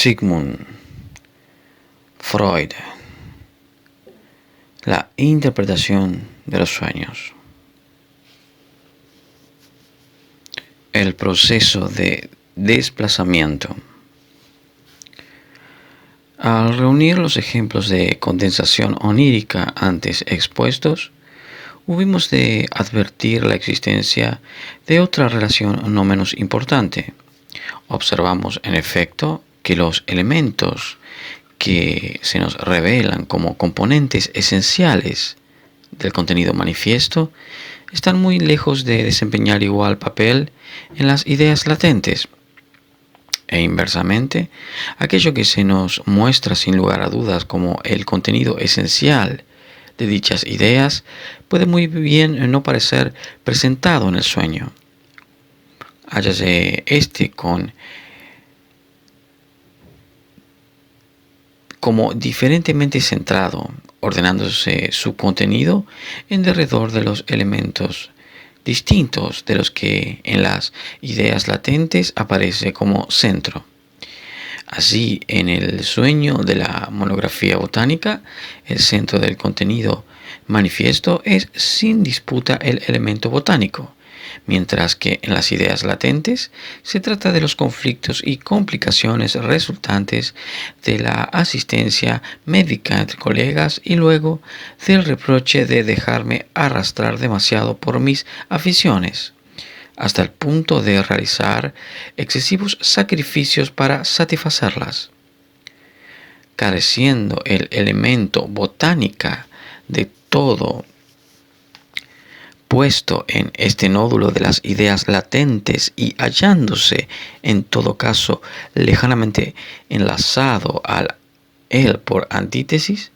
Sigmund Freud, la interpretación de los sueños. El proceso de desplazamiento. Al reunir los ejemplos de condensación onírica antes expuestos, hubimos de advertir la existencia de otra relación no menos importante. Observamos, en efecto, que los elementos que se nos revelan como componentes esenciales del contenido manifiesto están muy lejos de desempeñar igual papel en las ideas latentes. E inversamente, aquello que se nos muestra sin lugar a dudas como el contenido esencial de dichas ideas puede muy bien no parecer presentado en el sueño. Hállase como diferentemente centrado, ordenándose su contenido en derredor de los elementos distintos de los que en las ideas latentes aparece como centro. Así, en el sueño de la monografía botánica, el centro del contenido manifiesto es sin disputa el elemento botánico, mientras que en las ideas latentes se trata de los conflictos y complicaciones resultantes de la asistencia médica entre colegas y luego del reproche de dejarme arrastrar demasiado por mis aficiones, hasta el punto de realizar excesivos sacrificios para satisfacerlas. Careciendo el elemento botánica de todo puesto en este nódulo de las ideas latentes y hallándose en todo caso lejanamente enlazado a él por antítesis,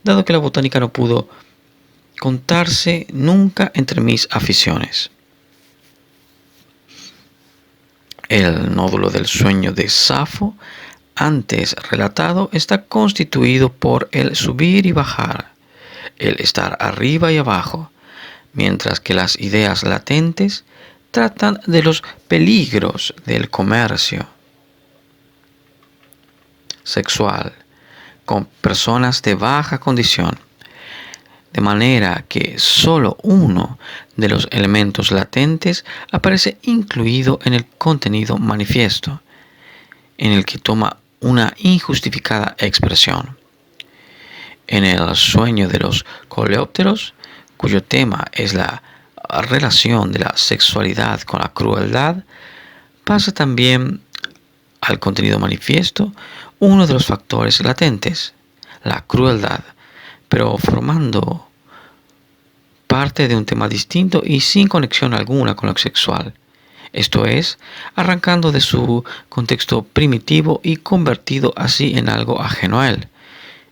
dado que la botánica no pudo contarse nunca entre mis aficiones. El nódulo del sueño de Safo, antes relatado, está constituido por el subir y bajar, el estar arriba y abajo, mientras que las ideas latentes tratan de los peligros del comercio sexual con personas de baja condición, de manera que solo uno de los elementos latentes aparece incluido en el contenido manifiesto, en el que toma una injustificada expresión. En el sueño de los coleópteros, cuyo tema es la relación de la sexualidad con la crueldad, pasa también al contenido manifiesto uno de los factores latentes, la crueldad, pero formando parte de un tema distinto y sin conexión alguna con lo sexual. Esto es, arrancando de su contexto primitivo y convertido así en algo ajeno a él.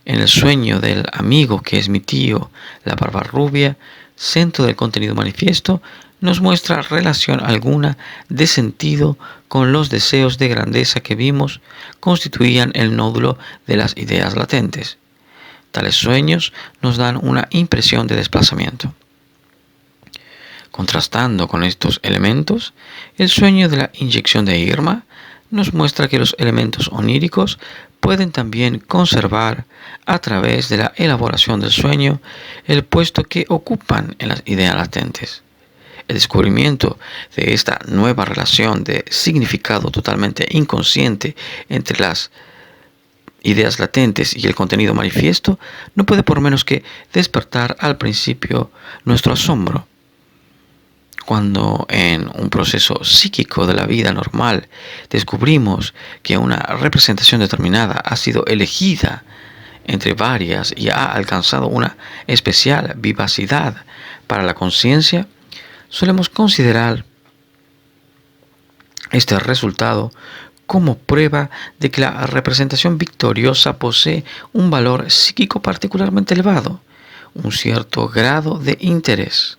En el sueño del amigo que es mi tío, la barba rubia, centro del contenido manifiesto, nos muestra relación alguna de sentido con los deseos de grandeza que vimos constituían el nódulo de las ideas latentes. Tales sueños nos dan una impresión de desplazamiento. Contrastando con estos elementos, el sueño de la inyección de Irma nos muestra que los elementos oníricos pueden también conservar, a través de la elaboración del sueño, el puesto que ocupan en las ideas latentes. El descubrimiento de esta nueva relación de significado totalmente inconsciente entre las ideas latentes y el contenido manifiesto no puede por menos que despertar al principio nuestro asombro. Cuando en un proceso psíquico de la vida normal descubrimos que una representación determinada ha sido elegida entre varias y ha alcanzado una especial vivacidad para la conciencia, solemos considerar este resultado como prueba de que la representación victoriosa posee un valor psíquico particularmente elevado, un cierto grado de interés.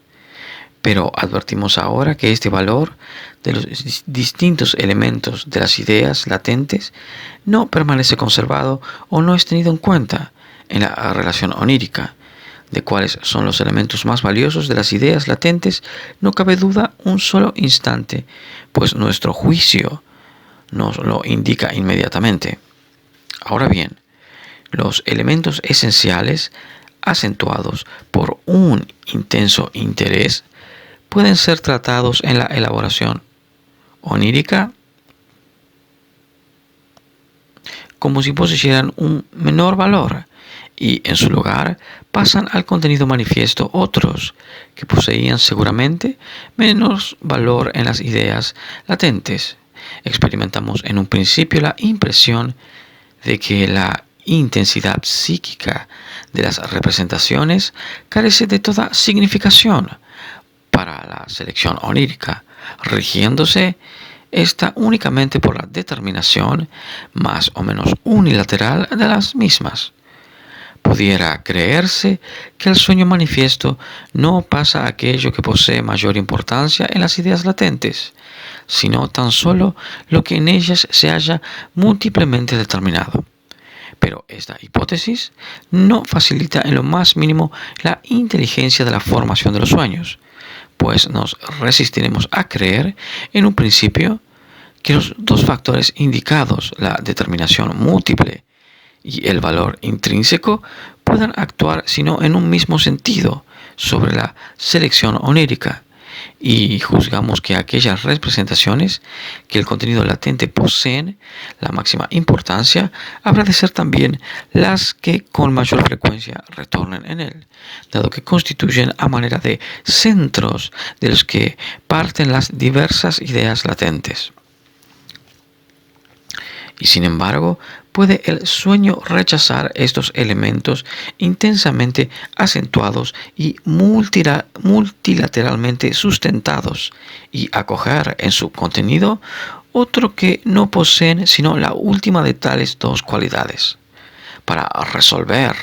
Pero advertimos ahora que este valor de los distintos elementos de las ideas latentes no permanece conservado o no es tenido en cuenta en la relación onírica. De cuáles son los elementos más valiosos de las ideas latentes no cabe duda un solo instante, pues nuestro juicio nos lo indica inmediatamente. Ahora bien, los elementos esenciales acentuados por un intenso interés pueden ser tratados en la elaboración onírica como si poseyeran un menor valor, y en su lugar pasan al contenido manifiesto otros que poseían seguramente menos valor en las ideas latentes. Experimentamos en un principio la impresión de que la intensidad psíquica de las representaciones carece de toda significación para la selección onírica, rigiéndose esta únicamente por la determinación más o menos unilateral de las mismas. Pudiera creerse que el sueño manifiesto no pasa aquello que posee mayor importancia en las ideas latentes, sino tan solo lo que en ellas se haya múltiplemente determinado. Pero esta hipótesis no facilita en lo más mínimo la inteligencia de la formación de los sueños, pues nos resistiremos a creer en un principio que los dos factores indicados, la determinación múltiple y el valor intrínseco, puedan actuar sino en un mismo sentido sobre la selección onírica, y juzgamos que aquellas representaciones que el contenido latente poseen la máxima importancia habrá de ser también las que con mayor frecuencia retornen en él, dado que constituyen a manera de centros de los que parten las diversas ideas latentes. Y sin embargo, puede el sueño rechazar estos elementos intensamente acentuados y multilateralmente sustentados y acoger en su contenido otro que no poseen sino la última de tales dos cualidades. Para resolver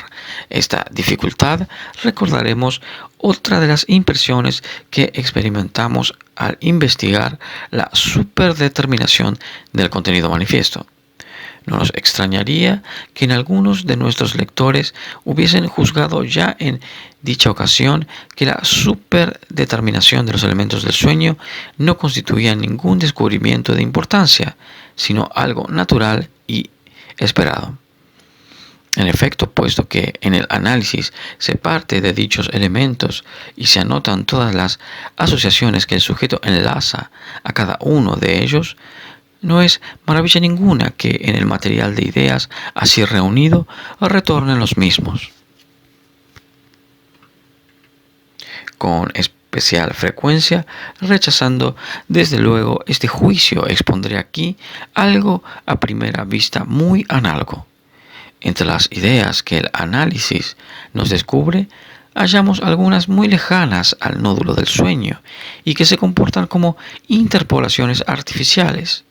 esta dificultad, recordaremos otra de las impresiones que experimentamos al investigar la superdeterminación del contenido manifiesto. No nos extrañaría que en algunos de nuestros lectores hubiesen juzgado ya en dicha ocasión que la superdeterminación de los elementos del sueño no constituía ningún descubrimiento de importancia, sino algo natural y esperado. En efecto, puesto que en el análisis se parte de dichos elementos y se anotan todas las asociaciones que el sujeto enlaza a cada uno de ellos, no es maravilla ninguna que en el material de ideas así reunido retornen los mismos. Con especial frecuencia, rechazando desde luego este juicio, expondré aquí algo a primera vista muy análogo. Entre las ideas que el análisis nos descubre, hallamos algunas muy lejanas al nódulo del sueño y que se comportan como interpolaciones artificiales,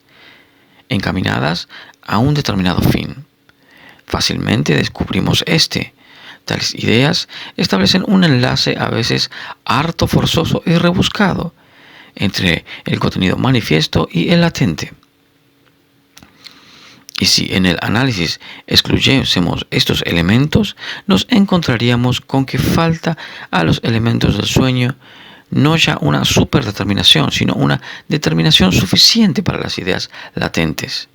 encaminadas a un determinado fin. Fácilmente descubrimos este. Tales ideas establecen un enlace a veces harto forzoso y rebuscado entre el contenido manifiesto y el latente. Y si en el análisis excluyésemos estos elementos, nos encontraríamos con que falta a los elementos del sueño no ya una superdeterminación, sino una determinación suficiente para las ideas latentes.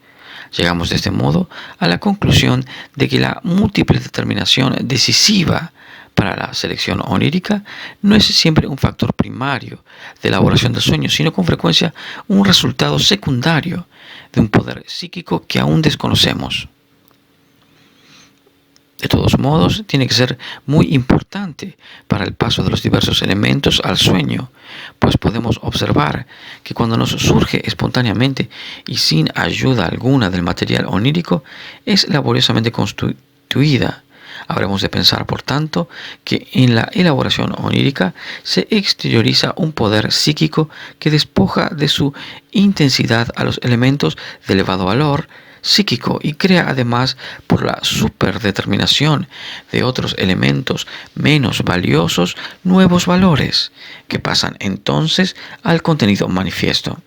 Llegamos de este modo a la conclusión de que la múltiple determinación decisiva para la selección onírica no es siempre un factor primario de elaboración del sueño, sino con frecuencia un resultado secundario de un poder psíquico que aún desconocemos. De todos modos, tiene que ser muy importante para el paso de los diversos elementos al sueño, pues podemos observar que cuando nos surge espontáneamente y sin ayuda alguna del material onírico, es laboriosamente constituida. Habremos de pensar, por tanto, que en la elaboración onírica se exterioriza un poder psíquico que despoja de su intensidad a los elementos de elevado valor psíquico y crea además por la superdeterminación de otros elementos menos valiosos nuevos valores que pasan entonces al contenido manifiesto.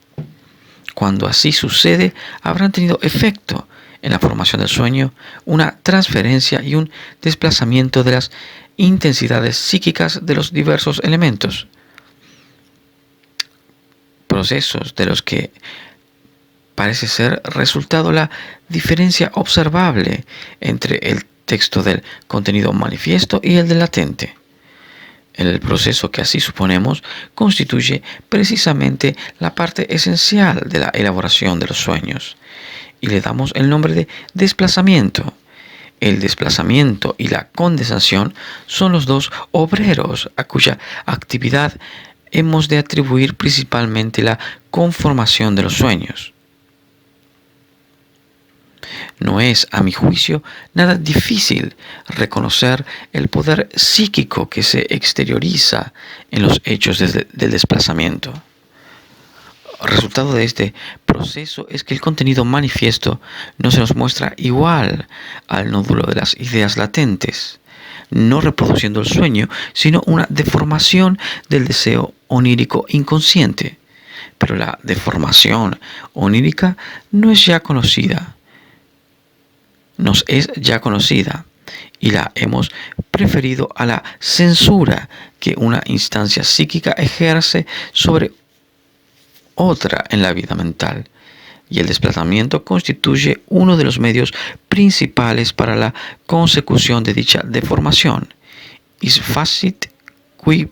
Cuando así sucede, habrán tenido efecto en la formación del sueño una transferencia y un desplazamiento de las intensidades psíquicas de los diversos elementos, procesos de los que parece ser resultado la diferencia observable entre el texto del contenido manifiesto y el del latente. El proceso que así suponemos constituye precisamente la parte esencial de la elaboración de los sueños, y le damos el nombre de desplazamiento. El desplazamiento y la condensación son los dos obreros a cuya actividad hemos de atribuir principalmente la conformación de los sueños. No es, a mi juicio, nada difícil reconocer el poder psíquico que se exterioriza en los hechos del desplazamiento. El resultado de este proceso es que el contenido manifiesto no se nos muestra igual al nódulo de las ideas latentes, no reproduciendo el sueño, sino una deformación del deseo onírico inconsciente. Pero la deformación onírica nos es ya conocida y la hemos preferido a la censura que una instancia psíquica ejerce sobre otra en la vida mental, y el desplazamiento constituye uno de los medios principales para la consecución de dicha deformación. Is facit qui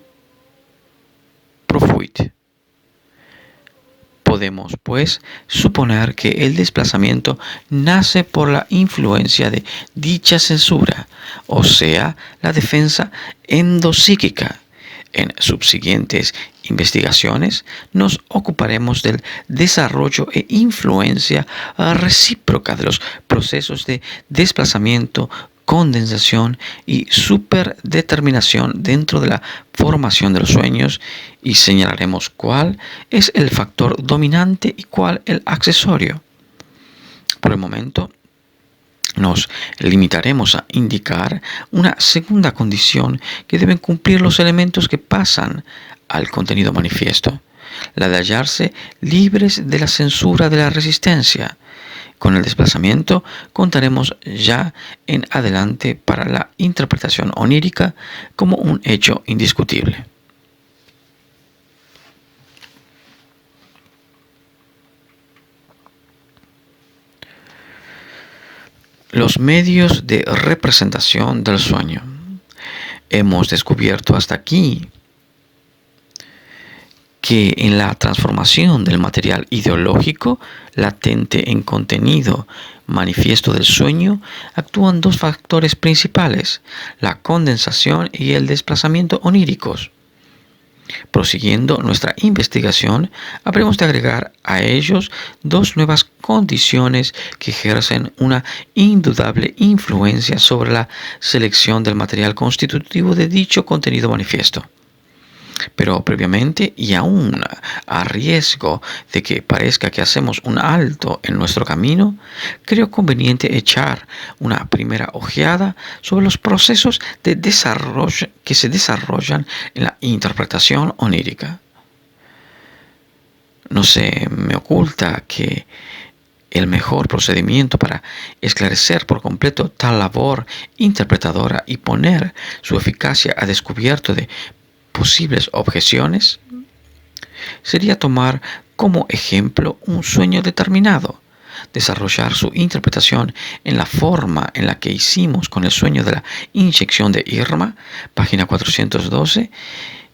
profuit. Podemos, pues, suponer que el desplazamiento nace por la influencia de dicha censura, o sea, la defensa endopsíquica. En subsiguientes investigaciones nos ocuparemos del desarrollo e influencia recíproca de los procesos de desplazamiento, condensación y superdeterminación dentro de la formación de los sueños, y señalaremos cuál es el factor dominante y cuál el accesorio. Por el momento, nos limitaremos a indicar una segunda condición que deben cumplir los elementos que pasan al contenido manifiesto, la de hallarse libres de la censura de la resistencia. Con el desplazamiento contaremos ya en adelante para la interpretación onírica como un hecho indiscutible. Los medios de representación del sueño. Hemos descubierto hasta aquí que en la transformación del material ideológico latente en contenido manifiesto del sueño actúan dos factores principales, la condensación y el desplazamiento oníricos. Prosiguiendo nuestra investigación, habremos de agregar a ellos dos nuevas condiciones que ejercen una indudable influencia sobre la selección del material constitutivo de dicho contenido manifiesto. Pero previamente, y aún a riesgo de que parezca que hacemos un alto en nuestro camino, creo conveniente echar una primera ojeada sobre los procesos de desarrollo que se desarrollan en la interpretación onírica. No se me oculta que el mejor procedimiento para esclarecer por completo tal labor interpretadora y poner su eficacia a descubierto de posibles objeciones sería tomar como ejemplo un sueño determinado, desarrollar su interpretación en la forma en la que hicimos con el sueño de la inyección de Irma, página 412,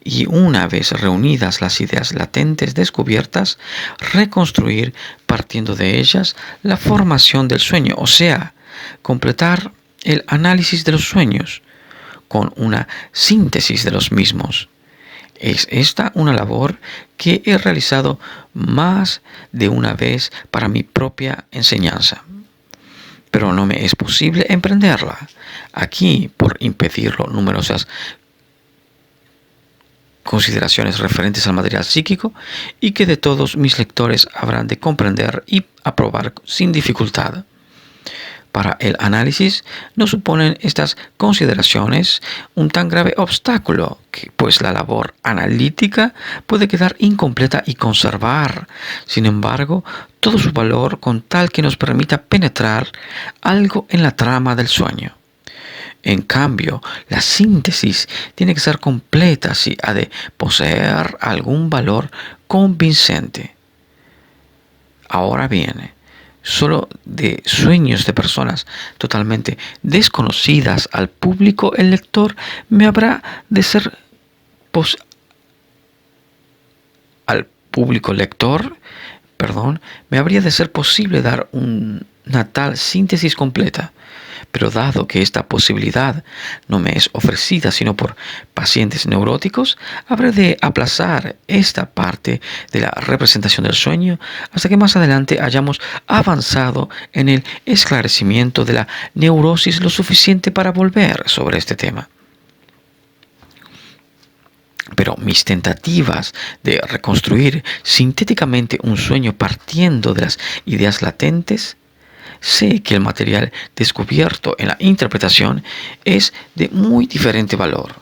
y una vez reunidas las ideas latentes descubiertas, reconstruir, partiendo de ellas, la formación del sueño, o sea, completar el análisis de los sueños con una síntesis de los mismos. Es esta una labor que he realizado más de una vez para mi propia enseñanza, pero no me es posible emprenderla aquí por impedirlo numerosas consideraciones referentes al material psíquico y que de todos mis lectores habrán de comprender y aprobar sin dificultad. Para el análisis no suponen estas consideraciones un tan grave obstáculo que, pues, la labor analítica puede quedar incompleta y conservar, sin embargo, todo su valor con tal que nos permita penetrar algo en la trama del sueño. En cambio, la síntesis tiene que ser completa si ha de poseer algún valor convincente. Ahora bien, solo de sueños de personas totalmente desconocidas al público, el lector me habrá de ser al público lector, me habría de ser posible dar una tal síntesis completa. Pero dado que esta posibilidad no me es ofrecida sino por pacientes neuróticos, habré de aplazar esta parte de la representación del sueño hasta que más adelante hayamos avanzado en el esclarecimiento de la neurosis lo suficiente para volver sobre este tema. Pero mis tentativas de reconstruir sintéticamente un sueño partiendo de las ideas latentes, sé que el material descubierto en la interpretación es de muy diferente valor.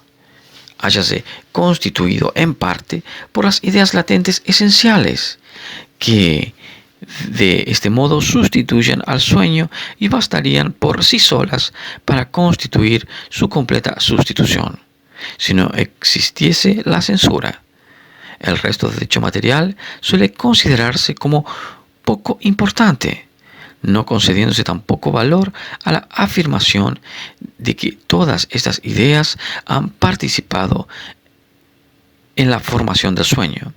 Háyase constituido en parte por las ideas latentes esenciales, que de este modo sustituyen al sueño y bastarían por sí solas para constituir su completa sustitución, si no existiese la censura. El resto de dicho material suele considerarse como poco importante, no concediéndose tampoco valor a la afirmación de que todas estas ideas han participado en la formación del sueño,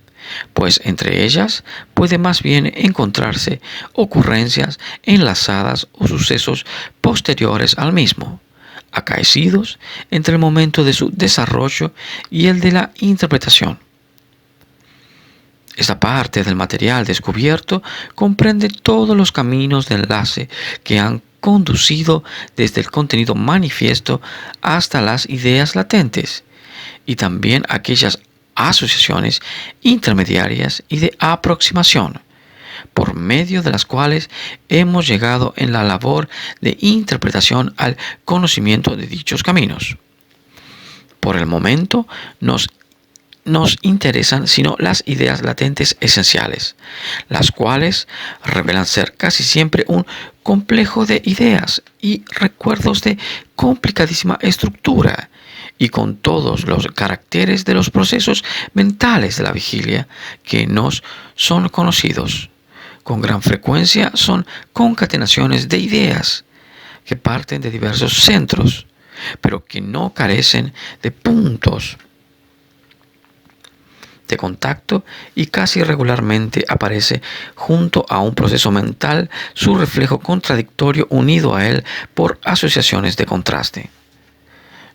pues entre ellas puede más bien encontrarse ocurrencias enlazadas o sucesos posteriores al mismo, acaecidos entre el momento de su desarrollo y el de la interpretación. Esta parte del material descubierto comprende todos los caminos de enlace que han conducido desde el contenido manifiesto hasta las ideas latentes, y también aquellas asociaciones intermediarias y de aproximación, por medio de las cuales hemos llegado en la labor de interpretación al conocimiento de dichos caminos. Por el momento nos interesan sino las ideas latentes esenciales, las cuales revelan ser casi siempre un complejo de ideas y recuerdos de complicadísima estructura y con todos los caracteres de los procesos mentales de la vigilia que nos son conocidos. Con gran frecuencia son concatenaciones de ideas que parten de diversos centros, pero que no carecen de puntos de contacto, y casi regularmente aparece junto a un proceso mental su reflejo contradictorio unido a él por asociaciones de contraste.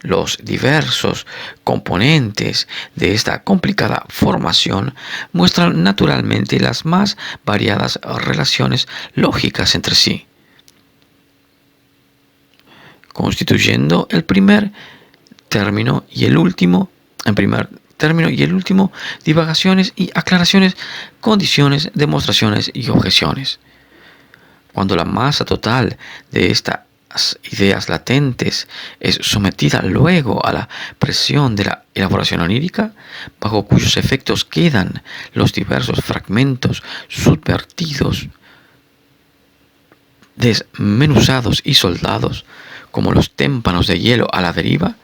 Los diversos componentes de esta complicada formación muestran naturalmente las más variadas relaciones lógicas entre sí, constituyendo el primer término y el último, divagaciones y aclaraciones, condiciones, demostraciones y objeciones. Cuando la masa total de estas ideas latentes es sometida luego a la presión de la elaboración onírica, bajo cuyos efectos quedan los diversos fragmentos subvertidos, desmenuzados y soldados, como los témpanos de hielo a la deriva,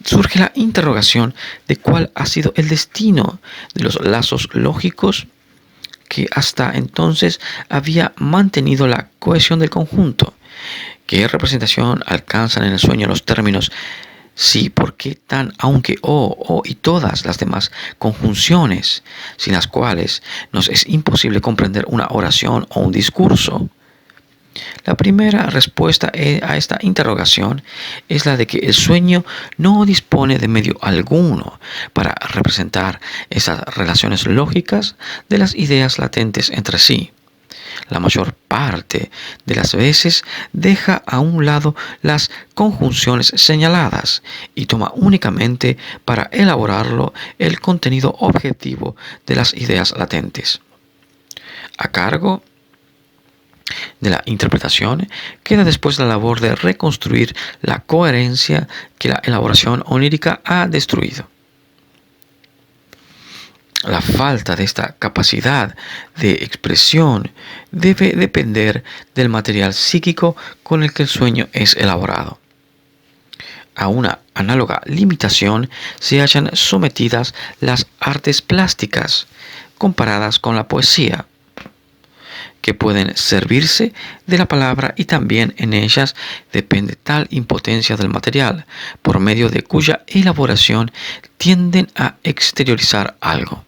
surge la interrogación de cuál ha sido el destino de los lazos lógicos que hasta entonces había mantenido la cohesión del conjunto. ¿Qué representación alcanzan en el sueño los términos sí, por qué, tan, aunque, o y todas las demás conjunciones, sin las cuales nos es imposible comprender una oración o un discurso? La primera respuesta a esta interrogación es la de que el sueño no dispone de medio alguno para representar esas relaciones lógicas de las ideas latentes entre sí. La mayor parte de las veces deja a un lado las conjunciones señaladas y toma únicamente para elaborarlo el contenido objetivo de las ideas latentes. A cargo de la interpretación queda después la labor de reconstruir la coherencia que la elaboración onírica ha destruido. La falta de esta capacidad de expresión debe depender del material psíquico con el que el sueño es elaborado. A una análoga limitación se hallan sometidas las artes plásticas, comparadas con la poesía. que pueden servirse de la palabra y también en ellas depende tal impotencia del material, por medio de cuya elaboración tienden a exteriorizar algo.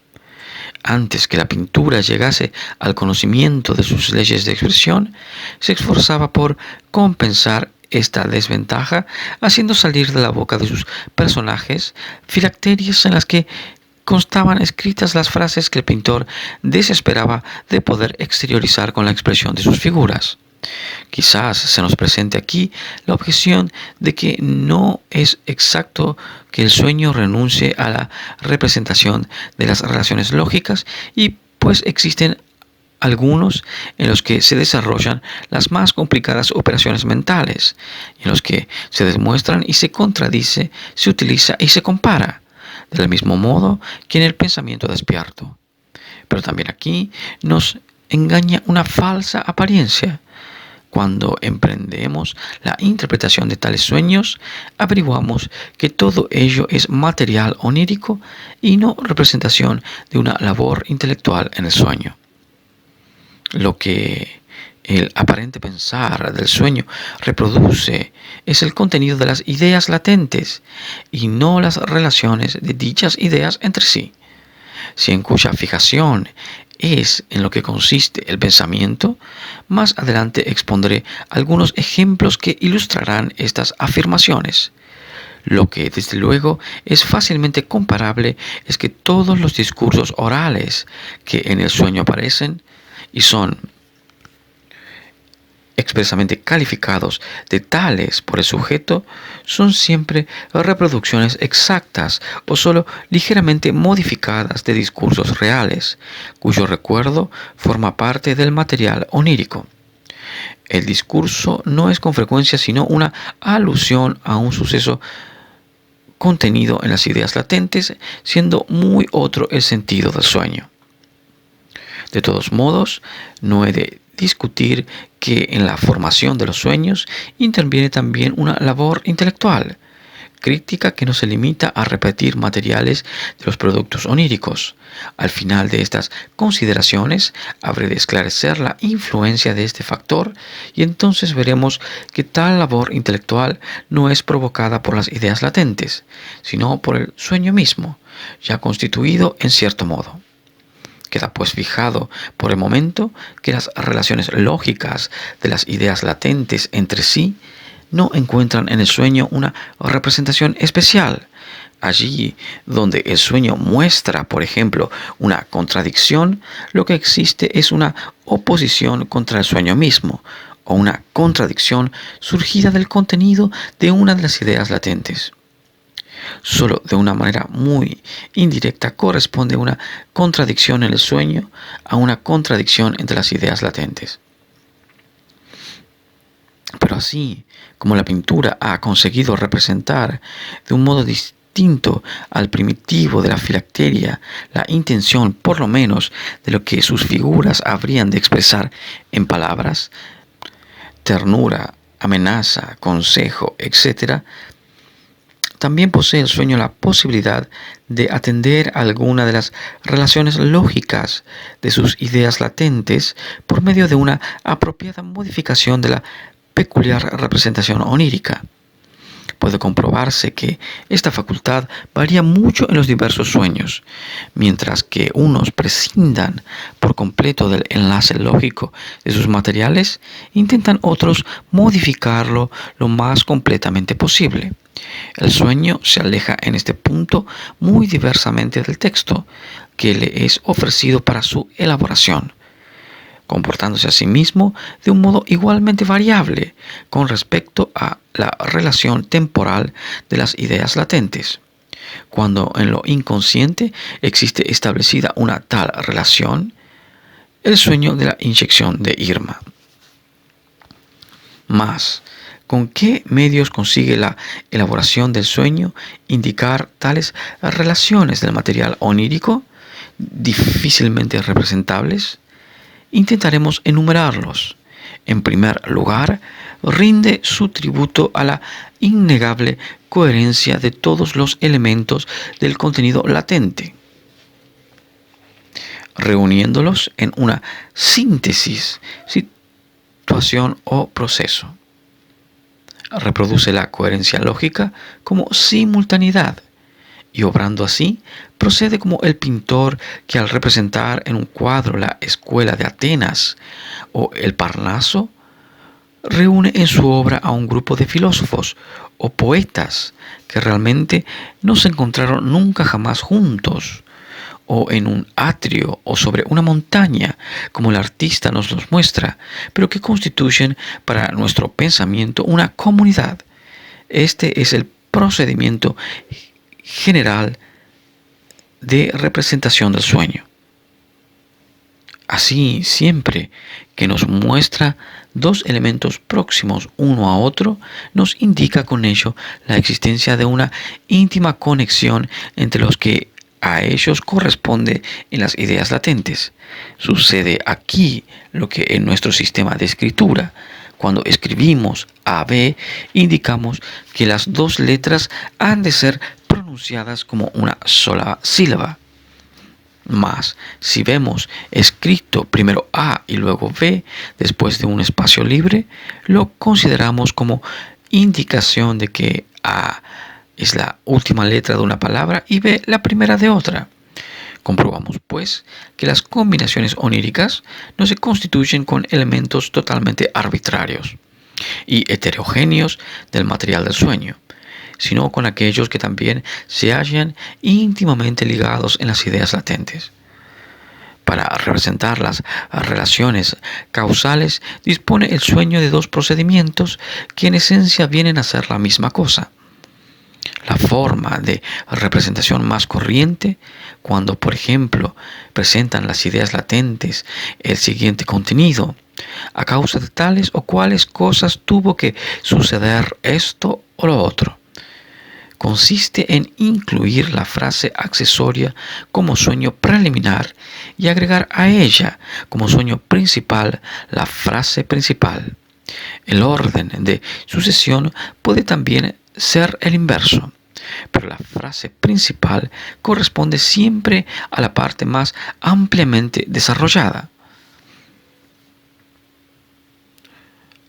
Antes que la pintura llegase al conocimiento de sus leyes de expresión, se esforzaba por compensar esta desventaja, haciendo salir de la boca de sus personajes filacterias en las que constaban escritas las frases que el pintor desesperaba de poder exteriorizar con la expresión de sus figuras. Quizás se nos presente aquí la objeción de que no es exacto que el sueño renuncie a la representación de las relaciones lógicas y pues existen algunos en los que se desarrollan las más complicadas operaciones mentales, en los que se demuestran y se contradice, se utiliza y se compara, del mismo modo que en el pensamiento despierto. Pero también aquí nos engaña una falsa apariencia. Cuando emprendemos la interpretación de tales sueños, averiguamos que todo ello es material onírico y no representación de una labor intelectual en el sueño. Lo que el aparente pensar del sueño reproduce es el contenido de las ideas latentes y no las relaciones de dichas ideas entre sí, si en cuya fijación es en lo que consiste el pensamiento. Más adelante expondré algunos ejemplos que ilustrarán estas afirmaciones. Lo que desde luego es fácilmente comparable es que todos los discursos orales que en el sueño aparecen y son expresamente calificados de tales por el sujeto, son siempre reproducciones exactas o solo ligeramente modificadas de discursos reales, cuyo recuerdo forma parte del material onírico. El discurso no es con frecuencia sino una alusión a un suceso contenido en las ideas latentes, siendo muy otro el sentido del sueño. De todos modos, no he de discutir que en la formación de los sueños interviene también una labor intelectual, crítica que no se limita a repetir materiales de los productos oníricos. Al final de estas consideraciones, habré de esclarecer la influencia de este factor y entonces veremos que tal labor intelectual no es provocada por las ideas latentes, sino por el sueño mismo, ya constituido en cierto modo. Queda pues fijado por el momento que las relaciones lógicas de las ideas latentes entre sí no encuentran en el sueño una representación especial. Allí donde el sueño muestra, por ejemplo, una contradicción, lo que existe es una oposición contra el sueño mismo, o una contradicción surgida del contenido de una de las ideas latentes. Solo de una manera muy indirecta corresponde una contradicción en el sueño a una contradicción entre las ideas latentes. Pero así como la pintura ha conseguido representar de un modo distinto al primitivo de la filacteria la intención, por lo menos, de lo que sus figuras habrían de expresar en palabras, ternura, amenaza, consejo, etc., también posee el sueño la posibilidad de atender a alguna de las relaciones lógicas de sus ideas latentes por medio de una apropiada modificación de la peculiar representación onírica. Puede comprobarse que esta facultad varía mucho en los diversos sueños, mientras que unos prescindan por completo del enlace lógico de sus materiales, intentan otros modificarlo lo más completamente posible. El sueño se aleja en este punto muy diversamente del texto que le es ofrecido para su elaboración, comportándose a sí mismo de un modo igualmente variable con respecto a la relación temporal de las ideas latentes. Cuando en lo inconsciente existe establecida una tal relación, el sueño de la inyección de Irma. Mas, ¿con qué medios consigue la elaboración del sueño indicar tales relaciones del material onírico, difícilmente representables? Intentaremos enumerarlos. En primer lugar, rinde su tributo a la innegable coherencia de todos los elementos del contenido latente. reuniéndolos en una síntesis, situación o proceso. Reproduce la coherencia lógica como simultaneidad y obrando así, procede como el pintor que al representar en un cuadro la escuela de Atenas o el Parnaso, reúne en su obra a un grupo de filósofos o poetas que realmente no se encontraron nunca jamás juntos, o en un atrio o sobre una montaña, como el artista nos los muestra, pero que constituyen para nuestro pensamiento una comunidad. Este es el procedimiento general de representación del sueño. Así, siempre que nos muestra dos elementos próximos uno a otro, nos indica con ello la existencia de una íntima conexión entre los que a ellos corresponde en las ideas latentes. Sucede aquí lo que en nuestro sistema de escritura. Cuando escribimos AB, indicamos que las dos letras han de ser pronunciadas como una sola sílaba. Mas, si vemos escrito primero A y luego B, después de un espacio libre, lo consideramos como indicación de que A es la última letra de una palabra y B la primera de otra. Comprobamos, pues, que las combinaciones oníricas no se constituyen con elementos totalmente arbitrarios y heterogéneos del material del sueño, sino con aquellos que también se hallan íntimamente ligados en las ideas latentes. Para representar las relaciones causales, dispone el sueño de dos procedimientos que en esencia vienen a ser la misma cosa. La forma de representación más corriente, cuando por ejemplo presentan las ideas latentes el siguiente contenido: a causa de tales o cuales cosas tuvo que suceder esto o lo otro, consiste en incluir la frase accesoria como sueño preliminar y agregar a ella como sueño principal la frase principal. El orden de sucesión puede también ser el inverso, pero la frase principal corresponde siempre a la parte más ampliamente desarrollada.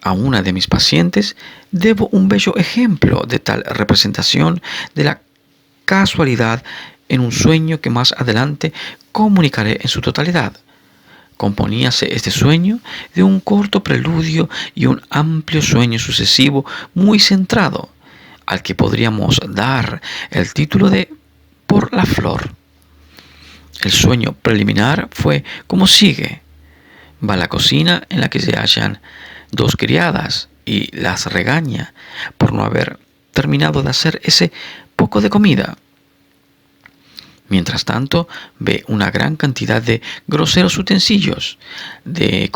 A una de mis pacientes debo un bello ejemplo de tal representación de la casualidad en un sueño que más adelante comunicaré en su totalidad. Componíase este sueño de un corto preludio y un amplio sueño sucesivo muy centrado, al que podríamos dar el título de Por la flor. El sueño preliminar fue como sigue. Va a la cocina en la que se hallan dos criadas y las regaña por no haber terminado de hacer ese poco de comida. Mientras tanto, ve una gran cantidad de groseros utensilios de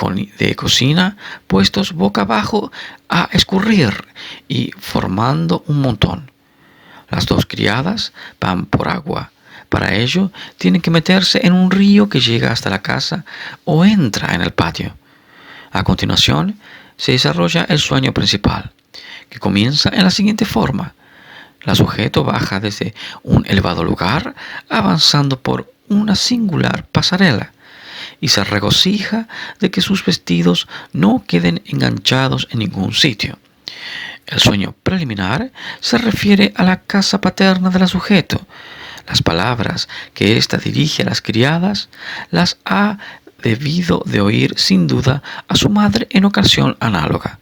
cocina puestos boca abajo a escurrir y formando un montón. Las dos criadas van por agua. Para ello, tienen que meterse en un río que llega hasta la casa o entra en el patio. A continuación, se desarrolla el sueño principal, que comienza en la siguiente forma. La sujeto baja desde un elevado lugar, avanzando por una singular pasarela, y se regocija de que sus vestidos no queden enganchados en ningún sitio. El sueño preliminar se refiere a la casa paterna de la sujeto. Las palabras que ésta dirige a las criadas las ha debido de oír sin duda a su madre en ocasión análoga.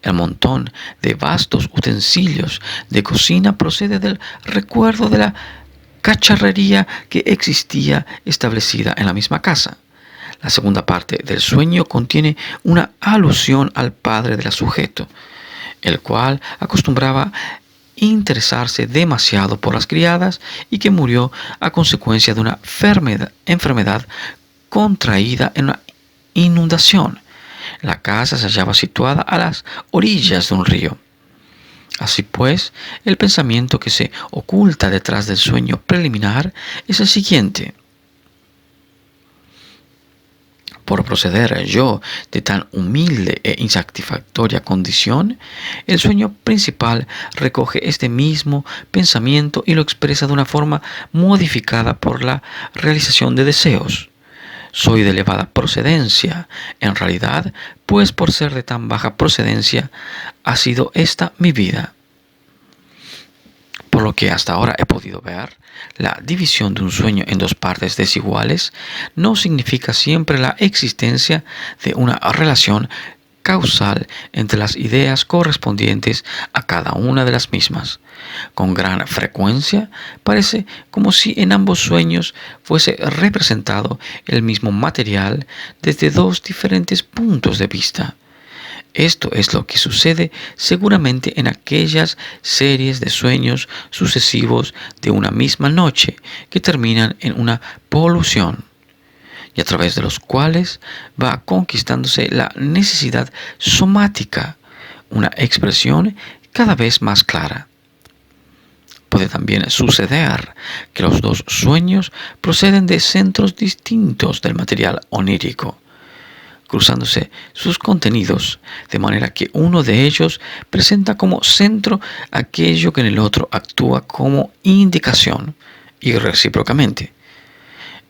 El montón de vastos utensilios de cocina procede del recuerdo de la cacharrería que existía establecida en la misma casa. La segunda parte del sueño contiene una alusión al padre del sujeto, el cual acostumbraba interesarse demasiado por las criadas y que murió a consecuencia de una enfermedad contraída en una inundación. La casa se hallaba situada a las orillas de un río. Así pues, el pensamiento que se oculta detrás del sueño preliminar es el siguiente. Por proceder yo de tan humilde e insatisfactoria condición, el sueño principal recoge este mismo pensamiento y lo expresa de una forma modificada por la realización de deseos. soy de elevada procedencia. En realidad, pues por ser de tan baja procedencia, ha sido esta mi vida. Por lo que hasta ahora he podido ver, la división de un sueño en dos partes desiguales no significa siempre la existencia de una relación causal entre las ideas correspondientes a cada una de las mismas. Con gran frecuencia parece como si en ambos sueños fuese representado el mismo material desde dos diferentes puntos de vista. Esto es lo que sucede seguramente en aquellas series de sueños sucesivos de una misma noche que terminan en una polución y a través de los cuales va conquistándose la necesidad somática, una expresión cada vez más clara. Puede también suceder que los dos sueños proceden de centros distintos del material onírico, cruzándose sus contenidos, de manera que uno de ellos presenta como centro aquello que en el otro actúa como indicación, y recíprocamente.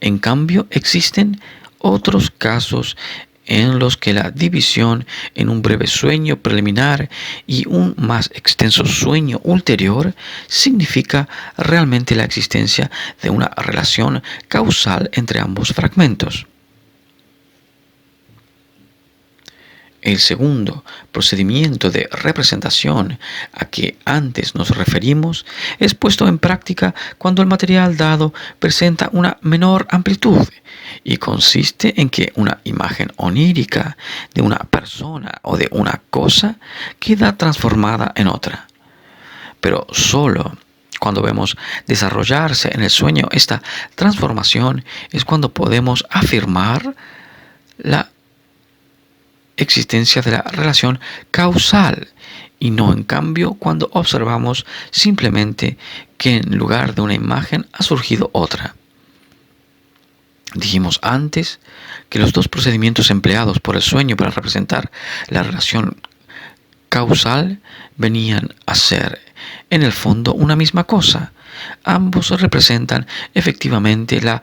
En cambio, existen otros casos en los que la división en un breve sueño preliminar y un más extenso sueño ulterior significa realmente la existencia de una relación causal entre ambos fragmentos. El segundo procedimiento de representación a que antes nos referimos es puesto en práctica cuando el material dado presenta una menor amplitud y consiste en que una imagen onírica de una persona o de una cosa queda transformada en otra. Pero solo cuando vemos desarrollarse en el sueño esta transformación es cuando podemos afirmar la existencia de la relación causal y no en cambio cuando observamos simplemente que en lugar de una imagen ha surgido otra. Dijimos antes que los dos procedimientos empleados por el sueño para representar la relación causal venían a ser en el fondo una misma cosa. Ambos representan efectivamente la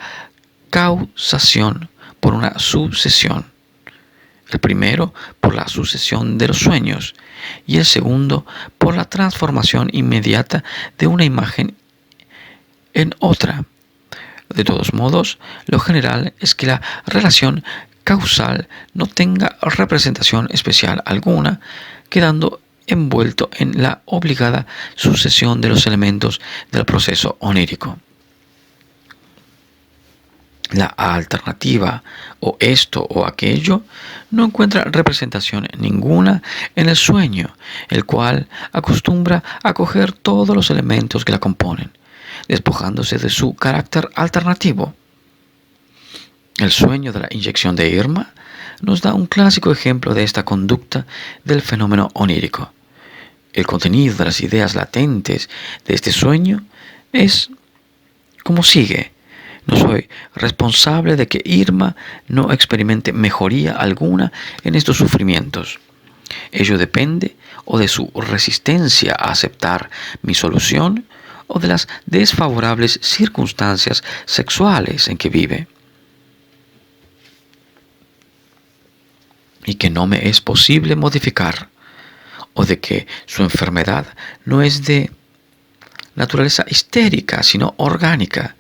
causación por una sucesión. El primero por la sucesión de los sueños y el segundo por la transformación inmediata de una imagen en otra. De todos modos, lo general es que la relación causal no tenga representación especial alguna, quedando envuelto en la obligada sucesión de los elementos del proceso onírico. La alternativa o esto o aquello no encuentra representación ninguna en el sueño, el cual acostumbra a coger todos los elementos que la componen, despojándose de su carácter alternativo. El sueño de la inyección de Irma nos da un clásico ejemplo de esta conducta del fenómeno onírico. El contenido de las ideas latentes de este sueño es como sigue. No soy responsable de que Irma no experimente mejoría alguna en estos sufrimientos. Ello depende o de su resistencia a aceptar mi solución o de las desfavorables circunstancias sexuales en que vive. Y que no me es posible modificar, o de que su enfermedad no es de naturaleza histérica, sino orgánica.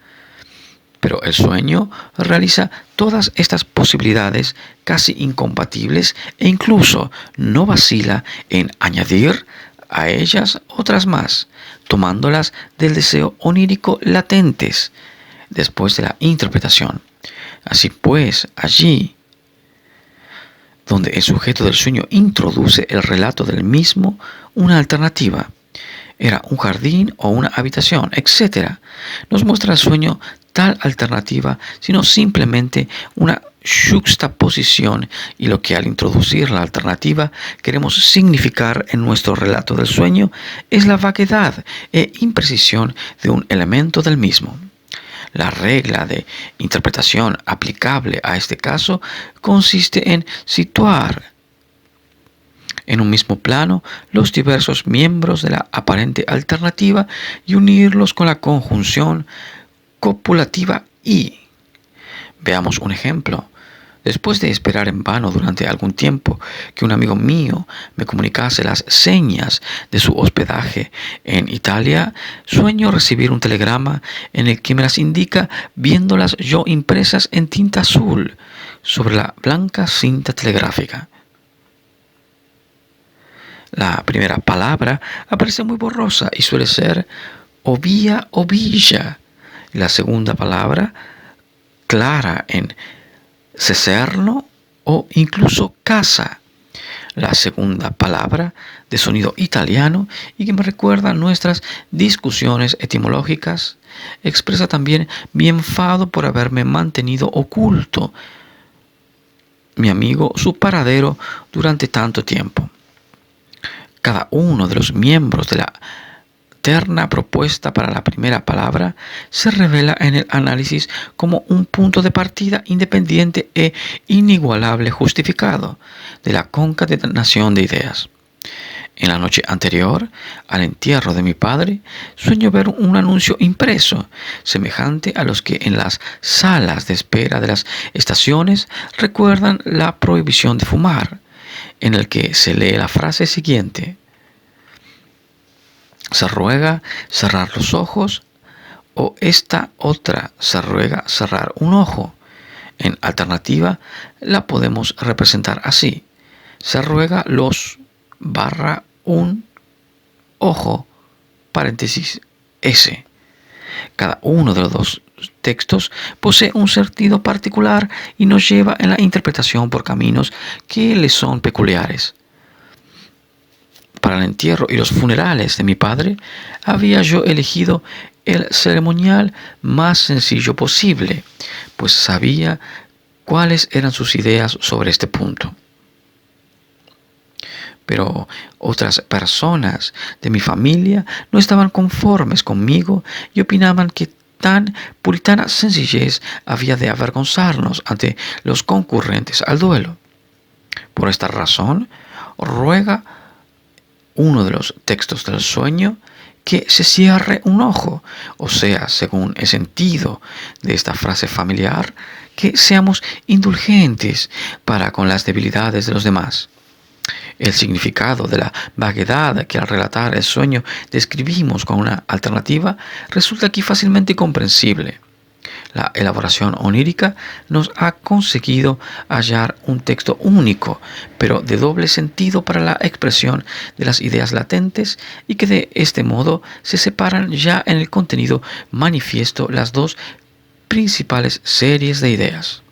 Pero el sueño realiza todas estas posibilidades casi incompatibles e incluso no vacila en añadir a ellas otras más, tomándolas del deseo onírico latentes después de la interpretación. Así pues, allí donde el sujeto del sueño introduce el relato del mismo una alternativa, era un jardín o una habitación, etc., nos muestra el sueño tal alternativa, sino simplemente una juxtaposición y lo que al introducir la alternativa queremos significar en nuestro relato del sueño es la vaguedad e imprecisión de un elemento del mismo. La regla de interpretación aplicable a este caso consiste en situar en un mismo plano los diversos miembros de la aparente alternativa y unirlos con la conjunción copulativa y. Veamos un ejemplo. Después de esperar en vano durante algún tiempo que un amigo mío me comunicase las señas de su hospedaje en Italia, sueño recibir un telegrama en el que me las indica viéndolas yo impresas en tinta azul sobre la blanca cinta telegráfica. La primera palabra aparece muy borrosa y suele ser ovía o villa. La segunda palabra clara en ceserno o incluso casa. La segunda palabra de sonido italiano y que me recuerda nuestras discusiones etimológicas expresa también mi enfado por haberme mantenido oculto mi amigo su paradero durante tanto tiempo. Cada uno de los miembros de la terna propuesta para la primera palabra se revela en el análisis como un punto de partida independiente e inigualable justificado de la concatenación de ideas. En la noche anterior al entierro de mi padre, sueño ver un anuncio impreso, semejante a los que en las salas de espera de las estaciones recuerdan la prohibición de fumar, en el que se lee la frase siguiente: se ruega cerrar los ojos, o esta otra se ruega cerrar un ojo. En alternativa, la podemos representar así: se ruega los un ojo, paréntesis S. Cada uno de los dos textos posee un sentido particular y nos lleva en la interpretación por caminos que le son peculiares. Para el entierro y los funerales de mi padre, había yo elegido el ceremonial más sencillo posible, pues sabía cuáles eran sus ideas sobre este punto. Pero otras personas de mi familia no estaban conformes conmigo y opinaban que tan puritana sencillez había de avergonzarnos ante los concurrentes al duelo. Por esta razón, ruega uno de los textos del sueño que se cierre un ojo, o sea, según el sentido de esta frase familiar, que seamos indulgentes para con las debilidades de los demás. El significado de la vaguedad que al relatar el sueño describimos con una alternativa resulta aquí fácilmente comprensible. La elaboración onírica nos ha conseguido hallar un texto único, pero de doble sentido para la expresión de las ideas latentes y que de este modo se separan ya en el contenido manifiesto las dos principales series de ideas.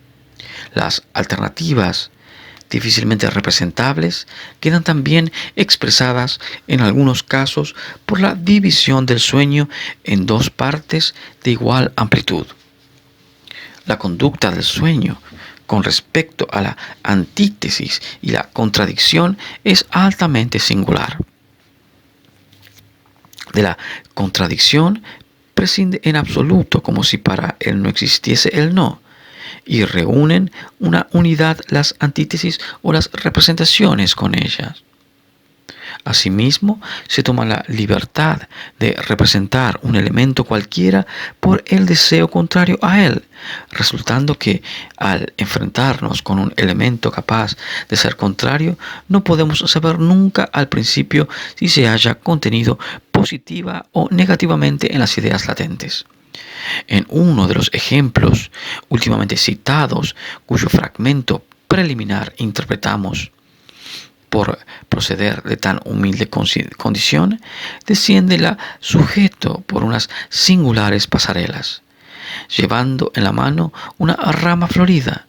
Las alternativas difícilmente representables quedan también expresadas en algunos casos por la división del sueño en dos partes de igual amplitud. La conducta del sueño con respecto a la antítesis y la contradicción es altamente singular. De la contradicción prescinde en absoluto, como si para él no existiese el no, y reúnen una unidad las antítesis o las representaciones con ellas. Asimismo, se toma la libertad de representar un elemento cualquiera por el deseo contrario a él, resultando que al enfrentarnos con un elemento capaz de ser contrario, no podemos saber nunca al principio si se halla contenido positiva o negativamente en las ideas latentes. En uno de los ejemplos últimamente citados, cuyo fragmento preliminar interpretamos, por proceder de tan humilde condición, desciende el sujeto por unas singulares pasarelas, llevando en la mano una rama florida.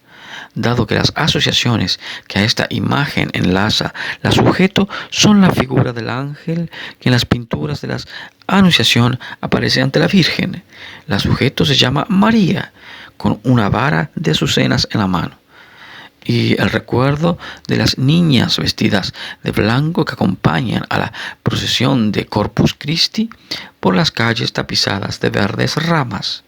Dado que las asociaciones que a esta imagen enlaza la sujeto son la figura del ángel que en las pinturas de la Anunciación aparece ante la Virgen. La sujeto se llama María, con una vara de azucenas en la mano, y el recuerdo de las niñas vestidas de blanco que acompañan a la procesión de Corpus Christi por las calles tapizadas de verdes ramas.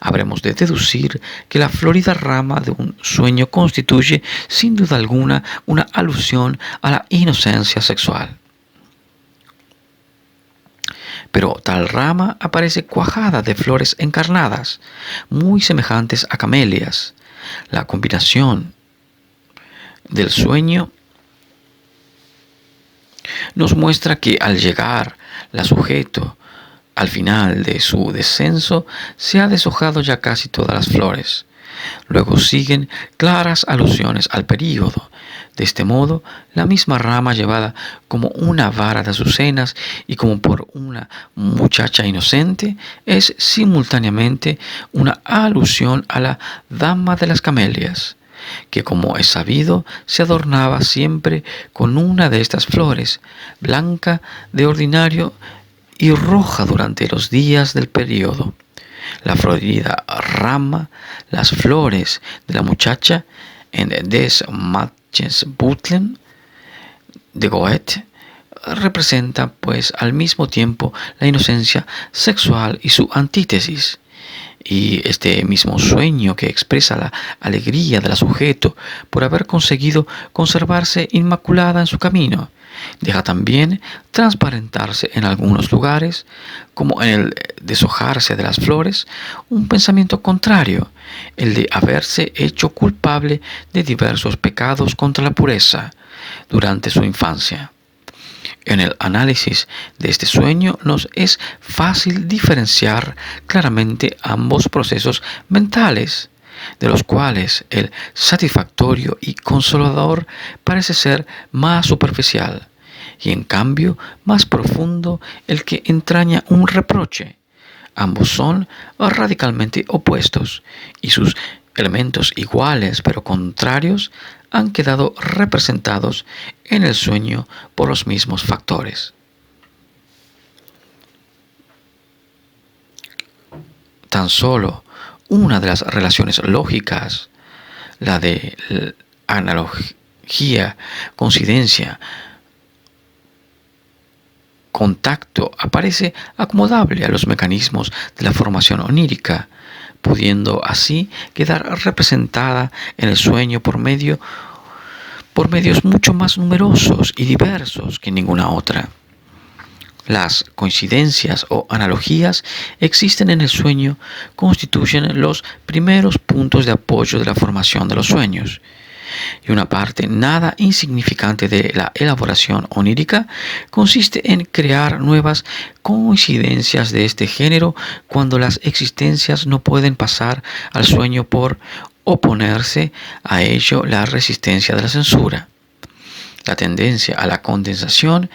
Habremos de deducir que la florida rama de un sueño constituye, sin duda alguna, una alusión a la inocencia sexual. Pero tal rama aparece cuajada de flores encarnadas, muy semejantes a camelias. La combinación del sueño nos muestra que al llegar la sujeto al final de su descenso, se ha deshojado ya casi todas las flores. Luego siguen claras alusiones al período. De este modo, la misma rama llevada como una vara de azucenas y como por una muchacha inocente es simultáneamente una alusión a la dama de las camelias, que como es sabido se adornaba siempre con una de estas flores, blanca de ordinario y roja durante los días del período. La florida rama, las flores de la muchacha en Des Matches Butlen de Goethe representa pues al mismo tiempo la inocencia sexual y su antítesis. Y este mismo sueño que expresa la alegría del sujeto por haber conseguido conservarse inmaculada en su camino, deja también transparentarse en algunos lugares, como en el deshojarse de las flores, un pensamiento contrario, el de haberse hecho culpable de diversos pecados contra la pureza durante su infancia. En el análisis de este sueño nos es fácil diferenciar claramente ambos procesos mentales, de los cuales el satisfactorio y consolador parece ser más superficial, y en cambio más profundo el que entraña un reproche. Ambos son radicalmente opuestos, y sus elementos iguales pero contrarios han quedado representados en el sueño por los mismos factores. Tan solo una de las relaciones lógicas, la de analogía, coincidencia, contacto, aparece acomodable a los mecanismos de la formación onírica, pudiendo así quedar representada en el sueño por medios mucho más numerosos y diversos que ninguna otra. Las coincidencias o analogías existen en el sueño, constituyen los primeros puntos de apoyo de la formación de los sueños. Y una parte nada insignificante de la elaboración onírica consiste en crear nuevas coincidencias de este género cuando las existencias no pueden pasar al sueño por oponerse a ello la resistencia de la censura. La tendencia a la condensación,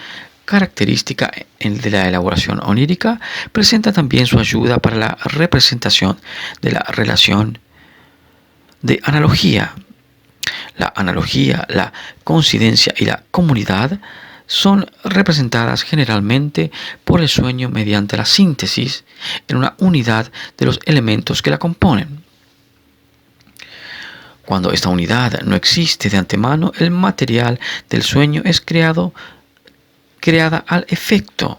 característica de la elaboración onírica, presenta también su ayuda para la representación de la relación de analogía. La analogía, la coincidencia y la comunidad son representadas generalmente por el sueño mediante la síntesis en una unidad de los elementos que la componen. Cuando esta unidad no existe de antemano, el material del sueño es creada al efecto.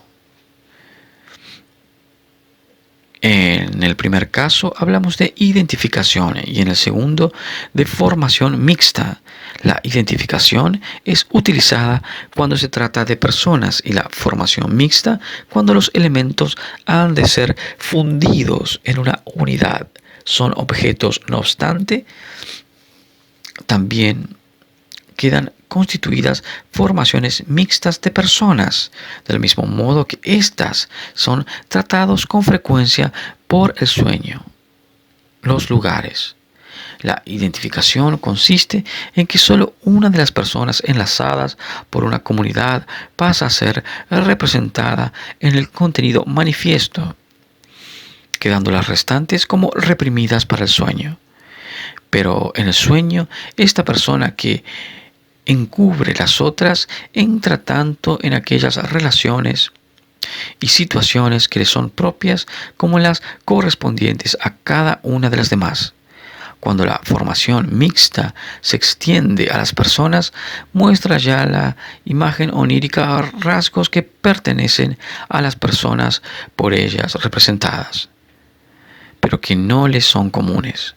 En el primer caso hablamos de identificación y en el segundo de formación mixta. La identificación es utilizada cuando se trata de personas y la formación mixta cuando los elementos han de ser fundidos en una unidad. Son objetos, no obstante, también quedan constituidas formaciones mixtas de personas, del mismo modo que éstas son tratados con frecuencia por el sueño. Los lugares. La identificación consiste en que solo una de las personas enlazadas por una comunidad pasa a ser representada en el contenido manifiesto, quedando las restantes como reprimidas para el sueño. Pero en el sueño, esta persona que encubre las otras entra tanto en aquellas relaciones y situaciones que le son propias como en las correspondientes a cada una de las demás. Cuando la formación mixta se extiende a las personas, muestra ya la imagen onírica rasgos que pertenecen a las personas por ellas representadas, pero que no les son comunes,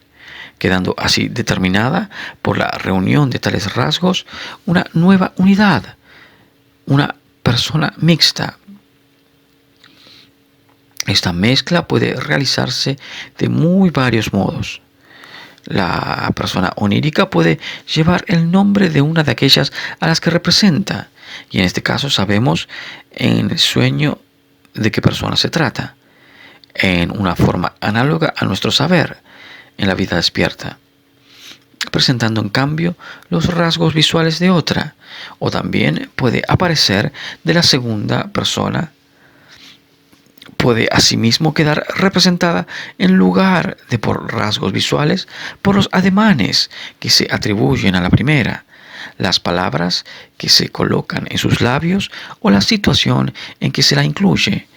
quedando así determinada por la reunión de tales rasgos una nueva unidad, una persona mixta. Esta mezcla puede realizarse de muy varios modos. La persona onírica puede llevar el nombre de una de aquellas a las que representa, y en este caso sabemos en el sueño de qué persona se trata, en una forma análoga a nuestro saber en la vida despierta, presentando en cambio los rasgos visuales de otra, o también puede aparecer de la segunda persona. Puede asimismo quedar representada en lugar de por rasgos visuales, por los ademanes que se atribuyen a la primera, las palabras que se colocan en sus labios o la situación en que se la incluye.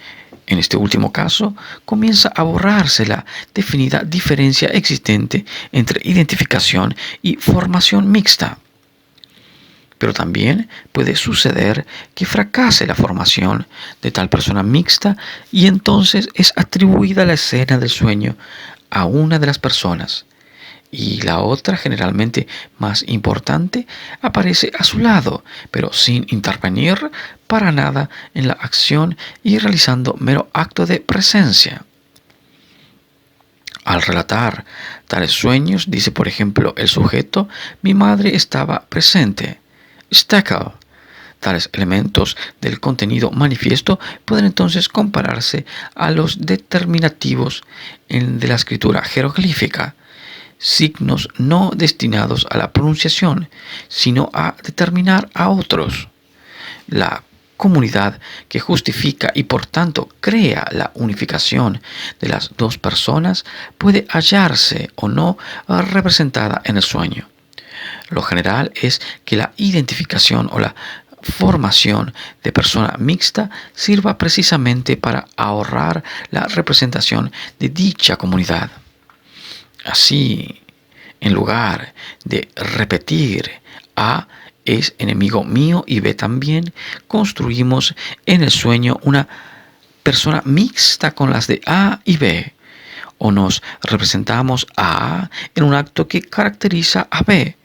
En este último caso, comienza a borrarse la definida diferencia existente entre identificación y formación mixta. Pero también puede suceder que fracase la formación de tal persona mixta y entonces es atribuida la escena del sueño a una de las personas y la otra, generalmente más importante, aparece a su lado, pero sin intervenir para nada en la acción y realizando mero acto de presencia. Al relatar tales sueños, dice por ejemplo el sujeto: mi madre estaba presente. Steckel. Tales elementos del contenido manifiesto pueden entonces compararse a los determinativos de la escritura jeroglífica, signos no destinados a la pronunciación, sino a determinar a otros. La comunidad que justifica y por tanto crea la unificación de las dos personas puede hallarse o no representada en el sueño. Lo general es que la identificación o la formación de persona mixta sirva precisamente para ahorrar la representación de dicha comunidad. Así, en lugar de repetir A es enemigo mío y B también, construimos en el sueño una persona mixta con las de A y B, o nos representamos a A en un acto que caracteriza a B.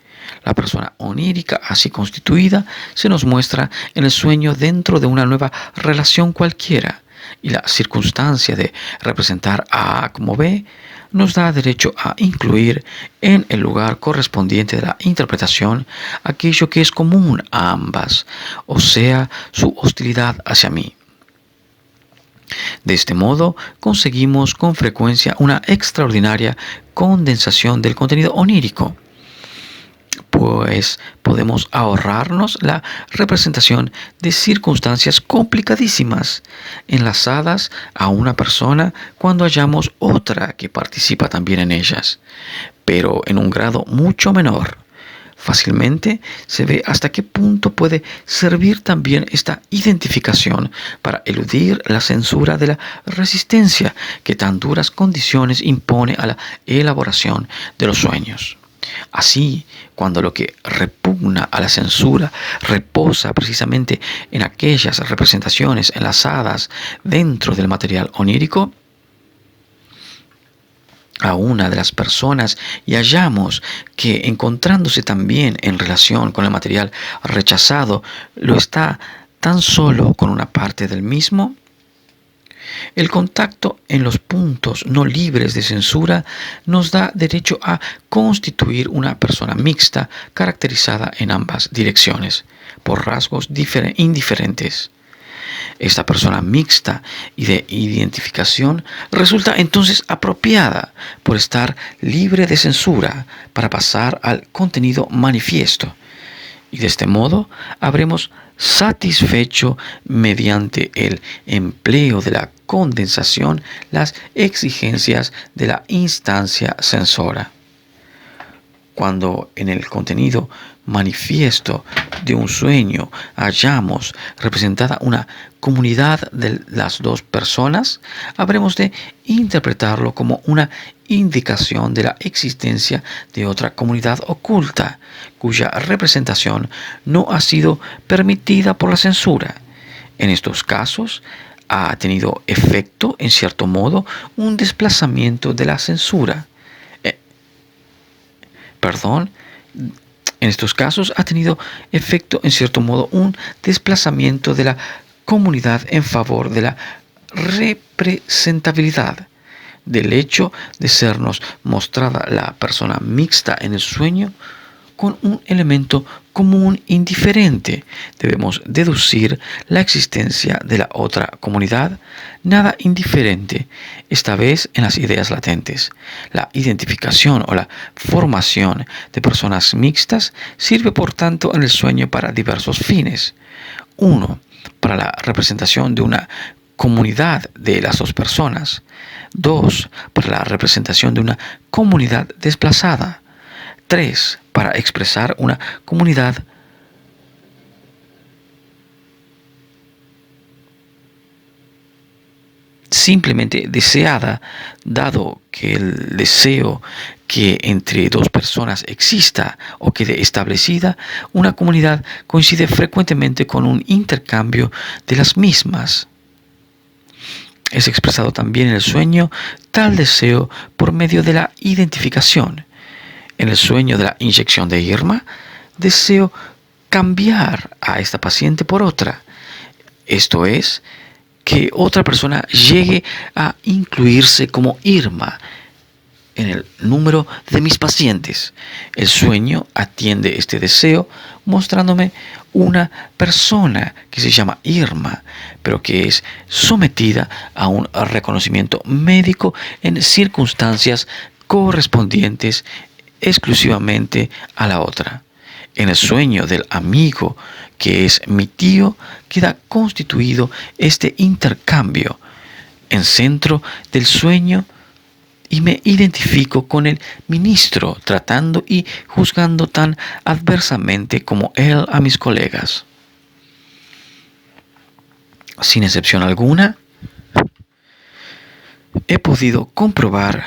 La persona onírica así constituida se nos muestra en el sueño dentro de una nueva relación cualquiera, y la circunstancia de representar a A como B nos da derecho a incluir en el lugar correspondiente de la interpretación aquello que es común a ambas, o sea, su hostilidad hacia mí. De este modo, conseguimos con frecuencia una extraordinaria condensación del contenido onírico, pues podemos ahorrarnos la representación de circunstancias complicadísimas enlazadas a una persona cuando hallamos otra que participa también en ellas, pero en un grado mucho menor. Fácilmente se ve hasta qué punto puede servir también esta identificación para eludir la censura de la resistencia que tan duras condiciones impone a la elaboración de los sueños. Así, cuando lo que repugna a la censura reposa precisamente en aquellas representaciones enlazadas dentro del material onírico, a una de las personas y hallamos que, encontrándose también en relación con el material rechazado, lo está tan solo con una parte del mismo, el contacto en los puntos no libres de censura nos da derecho a constituir una persona mixta caracterizada en ambas direcciones por rasgos indiferentes. Esta persona mixta y de identificación resulta entonces apropiada por estar libre de censura para pasar al contenido manifiesto. Y de este modo habremos satisfecho mediante el empleo de la condensación las exigencias de la instancia censora. Cuando en el contenido manifiesto de un sueño hallamos representada una comunidad de las dos personas, habremos de interpretarlo como una indicación de la existencia de otra comunidad oculta, cuya representación no ha sido permitida por la censura. En estos casos, ha tenido efecto, en cierto modo, un desplazamiento de la censura. En estos casos ha tenido efecto, en cierto modo, un desplazamiento de la comunidad en favor de la representabilidad del hecho de sernos mostrada la persona mixta en el sueño con un elemento común indiferente, debemos deducir la existencia de la otra comunidad, nada indiferente, esta vez en las ideas latentes. La identificación o la formación de personas mixtas sirve por tanto en el sueño para diversos fines. 1. Para la representación de una comunidad de las dos personas. 2. Para la representación de una comunidad desplazada. 3. Para expresar una comunidad simplemente deseada, dado que el deseo que entre dos personas exista o quede establecida, una comunidad coincide frecuentemente con un intercambio de las mismas. Es expresado también en el sueño tal deseo por medio de la identificación. En el sueño de la inyección de Irma, deseo cambiar a esta paciente por otra. Esto es, que otra persona llegue a incluirse como Irma en el número de mis pacientes. El sueño atiende este deseo mostrándome una persona que se llama Irma, pero que es sometida a un reconocimiento médico en circunstancias correspondientes exclusivamente a la otra. En el sueño del amigo que es mi tío queda constituido este intercambio en centro del sueño y me identifico con el ministro tratando y juzgando tan adversamente como él a mis colegas. Sin excepción alguna, he podido comprobar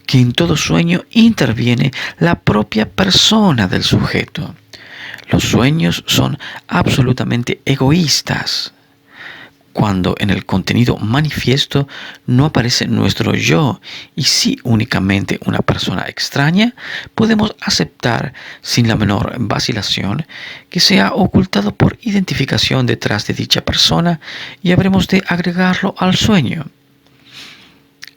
que en todo sueño interviene la propia persona del sujeto. Los sueños son absolutamente egoístas. Cuando en el contenido manifiesto no aparece nuestro yo y sí únicamente una persona extraña, podemos aceptar sin la menor vacilación que se ha ocultado por identificación detrás de dicha persona y habremos de agregarlo al sueño.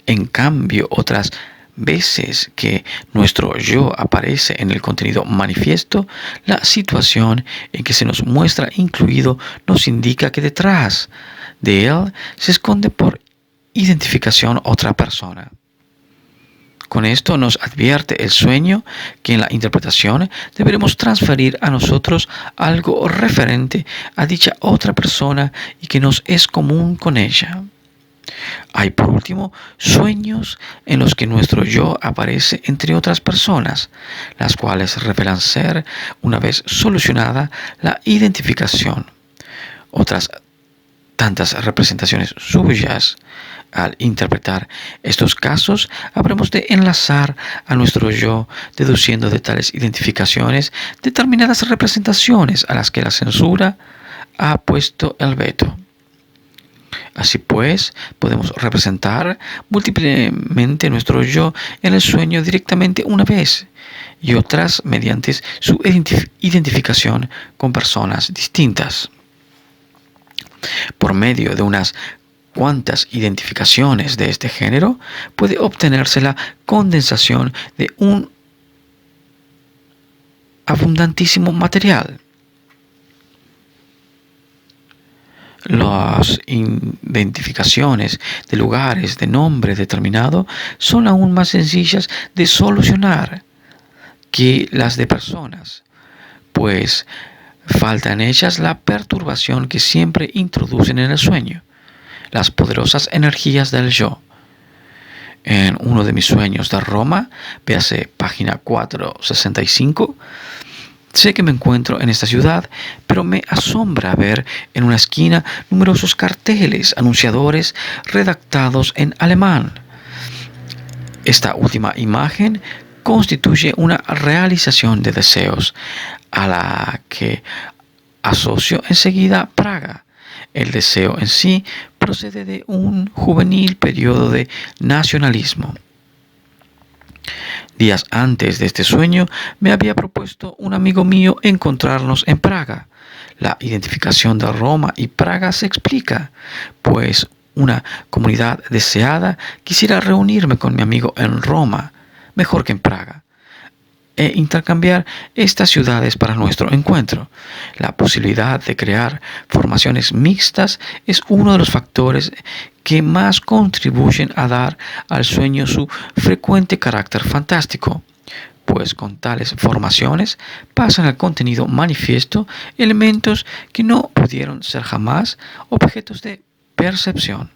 En cambio, otras veces que nuestro yo aparece en el contenido manifiesto, la situación en que se nos muestra incluido nos indica que detrás de él se esconde por identificación otra persona. Con esto nos advierte el sueño que en la interpretación deberemos transferir a nosotros algo referente a dicha otra persona y que nos es común con ella. Hay por último sueños en los que nuestro yo aparece entre otras personas, las cuales revelan ser, una vez solucionada la identificación, otras tantas representaciones suyas. Al interpretar estos casos, habremos de enlazar a nuestro yo, deduciendo de tales identificaciones determinadas representaciones a las que la censura ha puesto el veto. Así pues, podemos representar múltiplemente nuestro yo en el sueño directamente una vez y otras mediante su identificación con personas distintas. Por medio de unas cuantas identificaciones de este género, puede obtenerse la condensación de un abundantísimo material. Las identificaciones de lugares de nombre determinado son aún más sencillas de solucionar que las de personas, pues falta en ellas la perturbación que siempre introducen en el sueño, las poderosas energías del yo. En uno de mis sueños de Roma, véase página 465, sé que me encuentro en esta ciudad, pero me asombra ver en una esquina numerosos carteles anunciadores redactados en alemán. Esta última imagen constituye una realización de deseos, a la que asocio enseguida Praga. El deseo en sí procede de un juvenil periodo de nacionalismo. Días antes de este sueño me había propuesto un amigo mío encontrarnos en Praga. La identificación de Roma y Praga se explica, pues una comunidad deseada, quisiera reunirme con mi amigo en Roma, mejor que en Praga, e intercambiar estas ciudades para nuestro encuentro. La posibilidad de crear formaciones mixtas es uno de los factores que más contribuyen a dar al sueño su frecuente carácter fantástico, pues con tales formaciones pasan al contenido manifiesto elementos que no pudieron ser jamás objetos de percepción.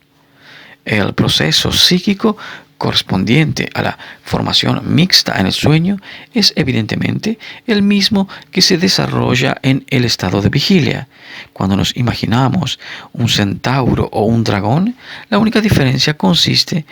El proceso psíquico correspondiente a la formación mixta en el sueño es evidentemente el mismo que se desarrolla en el estado de vigilia. Cuando nos imaginamos un centauro o un dragón, la única diferencia consiste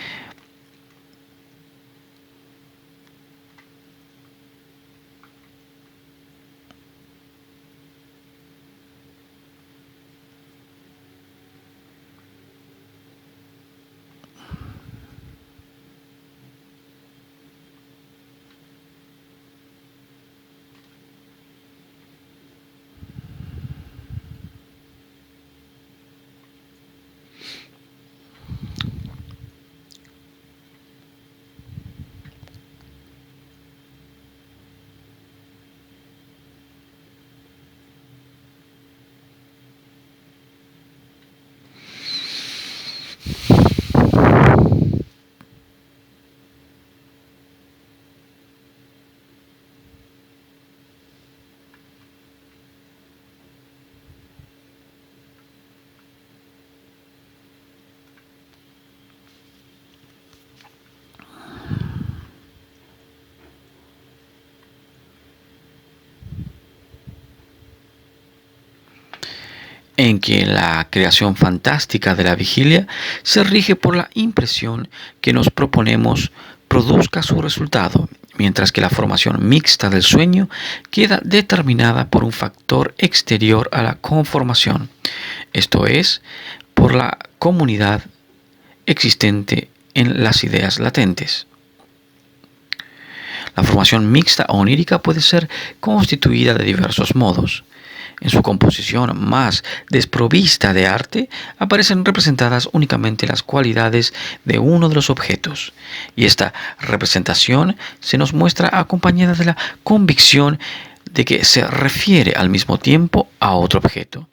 en que la creación fantástica de la vigilia se rige por la impresión que nos proponemos produzca su resultado, mientras que la formación mixta del sueño queda determinada por un factor exterior a la conformación, esto es, por la comunidad existente en las ideas latentes. La formación mixta onírica puede ser constituida de diversos modos. En su composición más desprovista de arte aparecen representadas únicamente las cualidades de uno de los objetos, y esta representación se nos muestra acompañada de la convicción de que se refiere al mismo tiempo a otro objeto.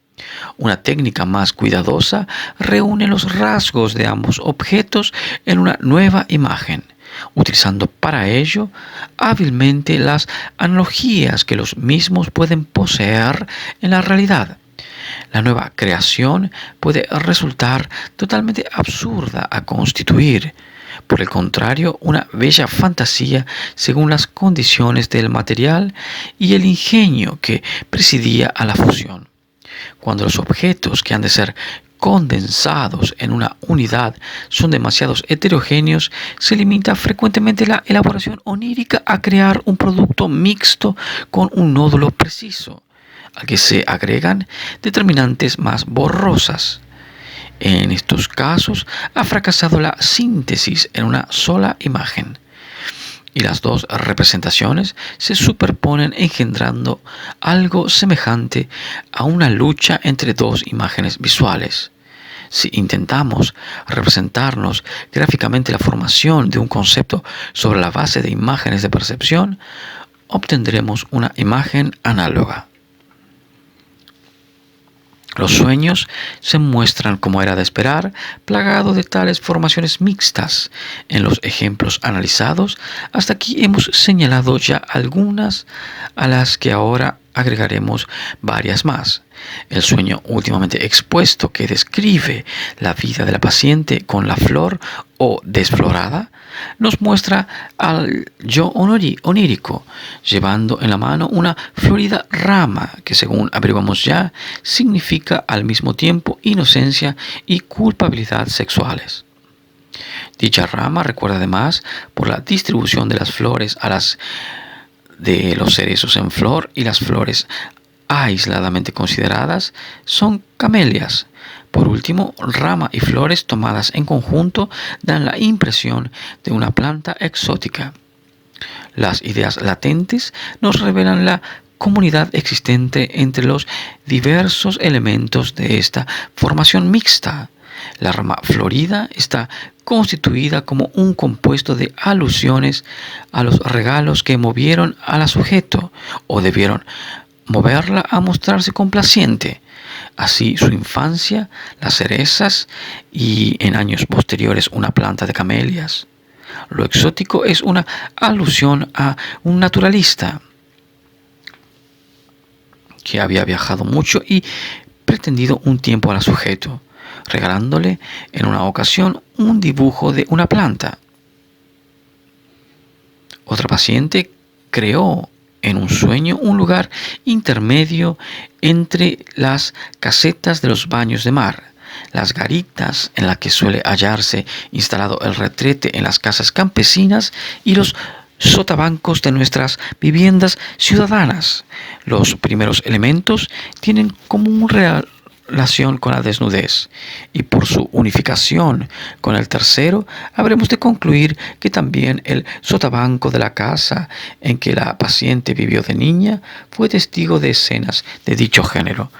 Una técnica más cuidadosa reúne los rasgos de ambos objetos en una nueva imagen, utilizando para ello hábilmente las analogías que los mismos pueden poseer en la realidad. La nueva creación puede resultar totalmente absurda a constituir. Por el contrario, una bella fantasía según las condiciones del material y el ingenio que presidía a la fusión. Cuando los objetos que han de ser condensados en una unidad son demasiado heterogéneos, se limita frecuentemente la elaboración onírica a crear un producto mixto con un nódulo preciso, al que se agregan determinantes más borrosas. En estos casos ha fracasado la síntesis en una sola imagen, y las dos representaciones se superponen engendrando algo semejante a una lucha entre dos imágenes visuales. Si intentamos representarnos gráficamente la formación de un concepto sobre la base de imágenes de percepción, obtendremos una imagen análoga. Los sueños se muestran, como era de esperar, plagados de tales formaciones mixtas. En los ejemplos analizados, hasta aquí hemos señalado ya algunas, a las que ahora agregaremos varias más. El sueño últimamente expuesto, que describe la vida de la paciente con la flor o desflorada, nos muestra al yo onírico llevando en la mano una florida rama que, según averiguamos ya, significa al mismo tiempo inocencia y culpabilidad sexuales. Dicha rama recuerda además por la distribución de las flores a las de los cerezos en flor, y las flores aisladamente consideradas son camelias. Por último, rama y flores tomadas en conjunto dan la impresión de una planta exótica. Las ideas latentes nos revelan la comunidad existente entre los diversos elementos de esta formación mixta. La rama florida está constituida como un compuesto de alusiones a los regalos que movieron a la sujeto o debieron moverla a mostrarse complaciente. Así su infancia, las cerezas y en años posteriores una planta de camelias. Lo exótico es una alusión a un naturalista que había viajado mucho y pretendido un tiempo al sujeto, regalándole en una ocasión un dibujo de una planta. Otra paciente creó en un sueño un lugar intermedio entre las casetas de los baños de mar, las garitas en las que suele hallarse instalado el retrete en las casas campesinas y los sotabancos de nuestras viviendas ciudadanas. Los primeros elementos tienen como una relación con la desnudez y por su unificación con el tercero habremos de concluir que también el sotabanco de la casa en que la paciente vivió de niña fue testigo de escenas de dicho género.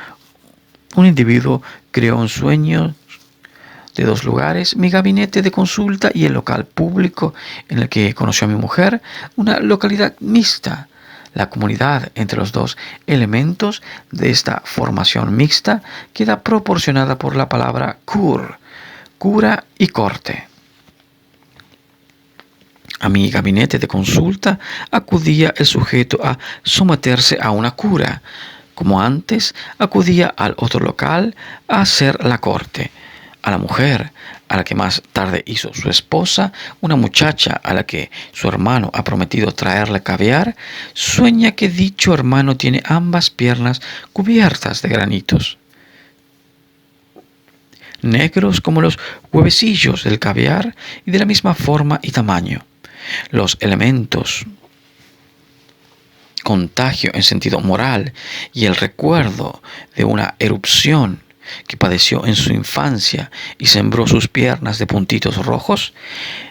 Un individuo creó un sueño de dos lugares, mi gabinete de consulta y el local público en el que conoció a mi mujer, una localidad mixta. La comunidad entre los dos elementos de esta formación mixta queda proporcionada por la palabra cur, cura y corte. A mi gabinete de consulta acudía el sujeto a someterse a una cura, como antes acudía al otro local a hacer la corte. A la mujer, a la que más tarde hizo su esposa, una muchacha a la que su hermano ha prometido traerle caviar, sueña que dicho hermano tiene ambas piernas cubiertas de granitos, negros como los huevecillos del caviar y de la misma forma y tamaño. Los elementos contagio en sentido moral y el recuerdo de una erupción que padeció en su infancia y sembró sus piernas de puntitos rojos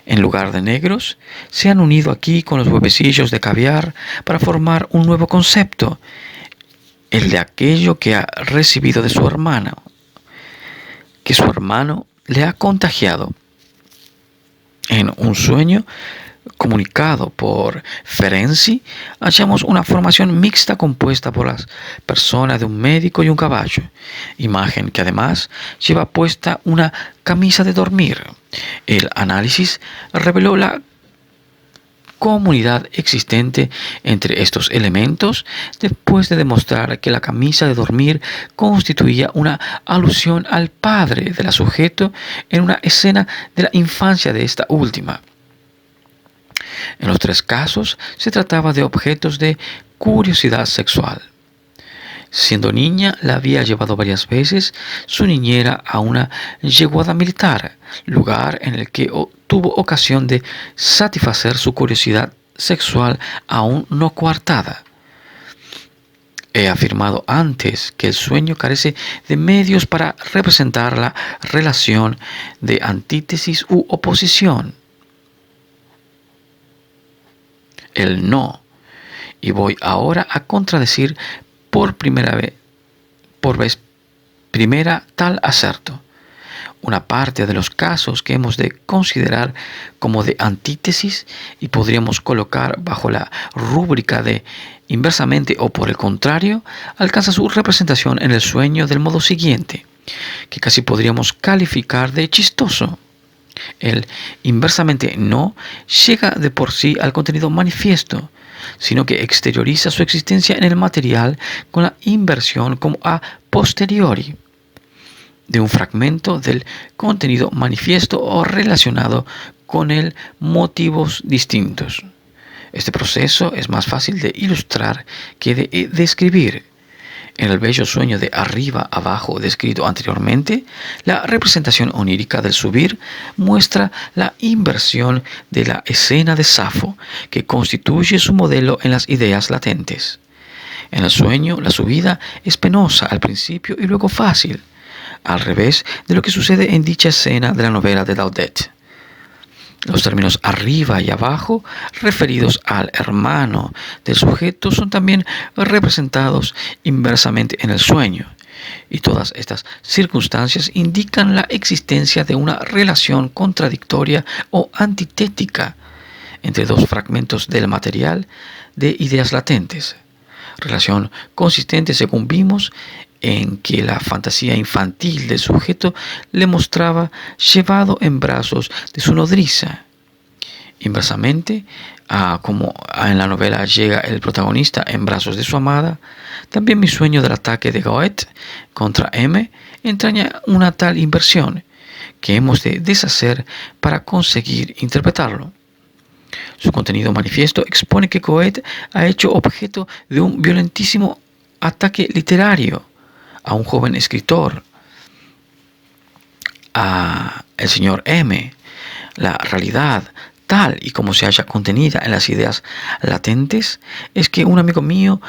en lugar de negros, se han unido aquí con los huevecillos de caviar para formar un nuevo concepto, el de aquello que ha recibido de su hermano, que su hermano le ha contagiado. En un sueño comunicado por Ferenczi, hallamos una formación mixta compuesta por las personas de un médico y un caballo, imagen que además lleva puesta una camisa de dormir. El análisis reveló la comunidad existente entre estos elementos después de demostrar que la camisa de dormir constituía una alusión al padre de la sujeto en una escena de la infancia de esta última. En los tres casos se trataba de objetos de curiosidad sexual. Siendo niña, la había llevado varias veces su niñera a una yeguada militar, lugar en el que tuvo ocasión de satisfacer su curiosidad sexual aún no coartada. He afirmado antes que el sueño carece de medios para representar la relación de antítesis u oposición. El no. Y voy ahora a contradecir por vez primera tal aserto. Una parte de los casos que hemos de considerar como de antítesis y podríamos colocar bajo la rúbrica de inversamente o por el contrario, alcanza su representación en el sueño del modo siguiente, que casi podríamos calificar de chistoso. El inversamente no llega de por sí al contenido manifiesto, sino que exterioriza su existencia en el material con la inversión como a posteriori de un fragmento del contenido manifiesto o relacionado con él motivos distintos. Este proceso es más fácil de ilustrar que de describir. En el bello sueño de arriba abajo descrito anteriormente, la representación onírica del subir muestra la inversión de la escena de Safo, que constituye su modelo en las ideas latentes. En el sueño, la subida es penosa al principio y luego fácil, al revés de lo que sucede en dicha escena de la novela de Daudet. Los términos arriba y abajo, referidos al hermano del sujeto, son también representados inversamente en el sueño, Y todas estas circunstancias indican la existencia de una relación contradictoria o antitética entre dos fragmentos del material de ideas latentes. Relación consistente, según vimos, en que la fantasía infantil del sujeto le mostraba llevado en brazos de su nodriza. Inversamente, como en la novela llega el protagonista en brazos de su amada, también mi sueño del ataque de Goethe contra M entraña una tal inversión que hemos de deshacer para conseguir interpretarlo. Su contenido manifiesto expone que Goethe ha hecho objeto de un violentísimo ataque literario a un joven escritor, a el señor M. La realidad, tal y como se halla contenida en las ideas latentes, es que un amigo mío,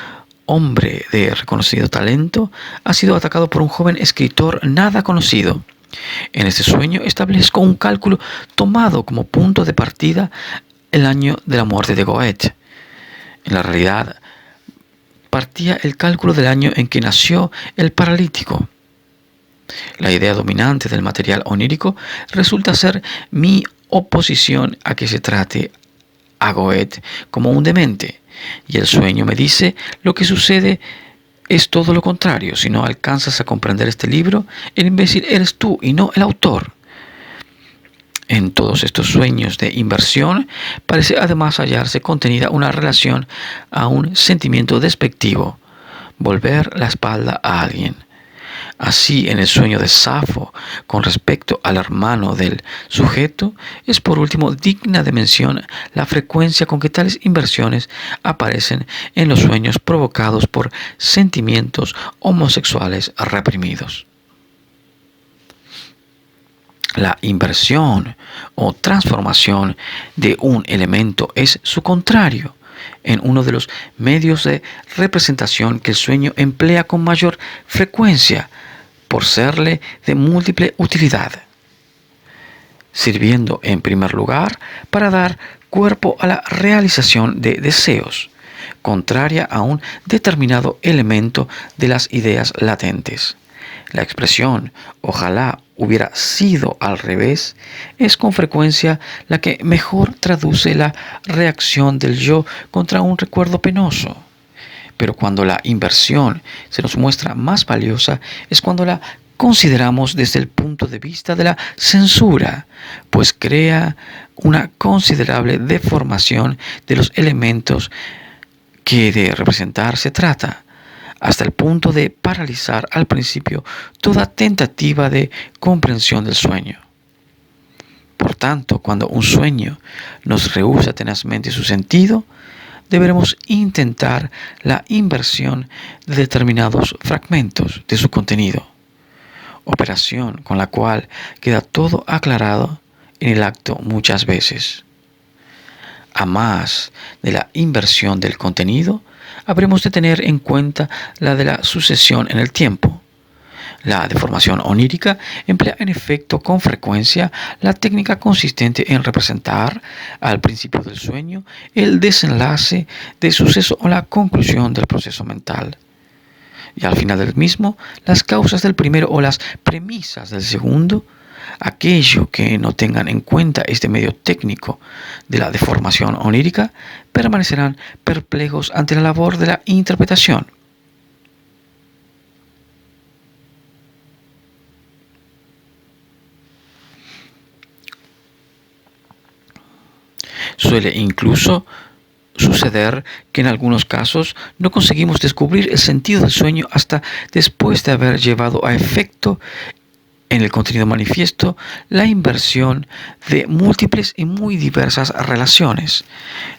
hombre de reconocido talento, ha sido atacado por un joven escritor nada conocido. En este sueño establezco un cálculo tomado como punto de partida el año de la muerte de Goethe. En la realidad, partía el cálculo del año en que nació el paralítico. La idea dominante del material onírico resulta ser mi oposición a que se trate a Goethe como un demente, y el sueño me dice lo que sucede es todo lo contrario. Si no alcanzas a comprender este libro, el imbécil eres tú y no el autor. En todos estos sueños de inversión parece además hallarse contenida una relación a un sentimiento despectivo, volver la espalda a alguien. Así, en el sueño de Safo, con respecto al hermano del sujeto, es por último digna de mención la frecuencia con que tales inversiones aparecen en los sueños provocados por sentimientos homosexuales reprimidos. La inversión o transformación de un elemento es su contrario en uno de los medios de representación que el sueño emplea con mayor frecuencia por serle de múltiple utilidad, sirviendo en primer lugar para dar cuerpo a la realización de deseos, contraria a un determinado elemento de las ideas latentes. La expresión ojalá hubiera sido al revés es con frecuencia la que mejor traduce la reacción del yo contra un recuerdo penoso. Pero cuando la inversión se nos muestra más valiosa es cuando la consideramos desde el punto de vista de la censura, pues crea una considerable deformación de los elementos que de representar se trata, hasta el punto de paralizar al principio toda tentativa de comprensión del sueño. Por tanto, cuando un sueño nos rehúsa tenazmente su sentido, deberemos intentar la inversión de determinados fragmentos de su contenido, operación con la cual queda todo aclarado en el acto muchas veces. A más de la inversión del contenido, habremos de tener en cuenta la de la sucesión en el tiempo. La deformación onírica emplea en efecto con frecuencia la técnica consistente en representar al principio del sueño el desenlace del suceso o la conclusión del proceso mental, y al final del mismo las causas del primero o las premisas del segundo. Aquellos que no tengan en cuenta este medio técnico de la deformación onírica permanecerán perplejos ante la labor de la interpretación. Suele incluso suceder que en algunos casos no conseguimos descubrir el sentido del sueño hasta después de haber llevado a efecto en el contenido manifiesto la inversión de múltiples y muy diversas relaciones.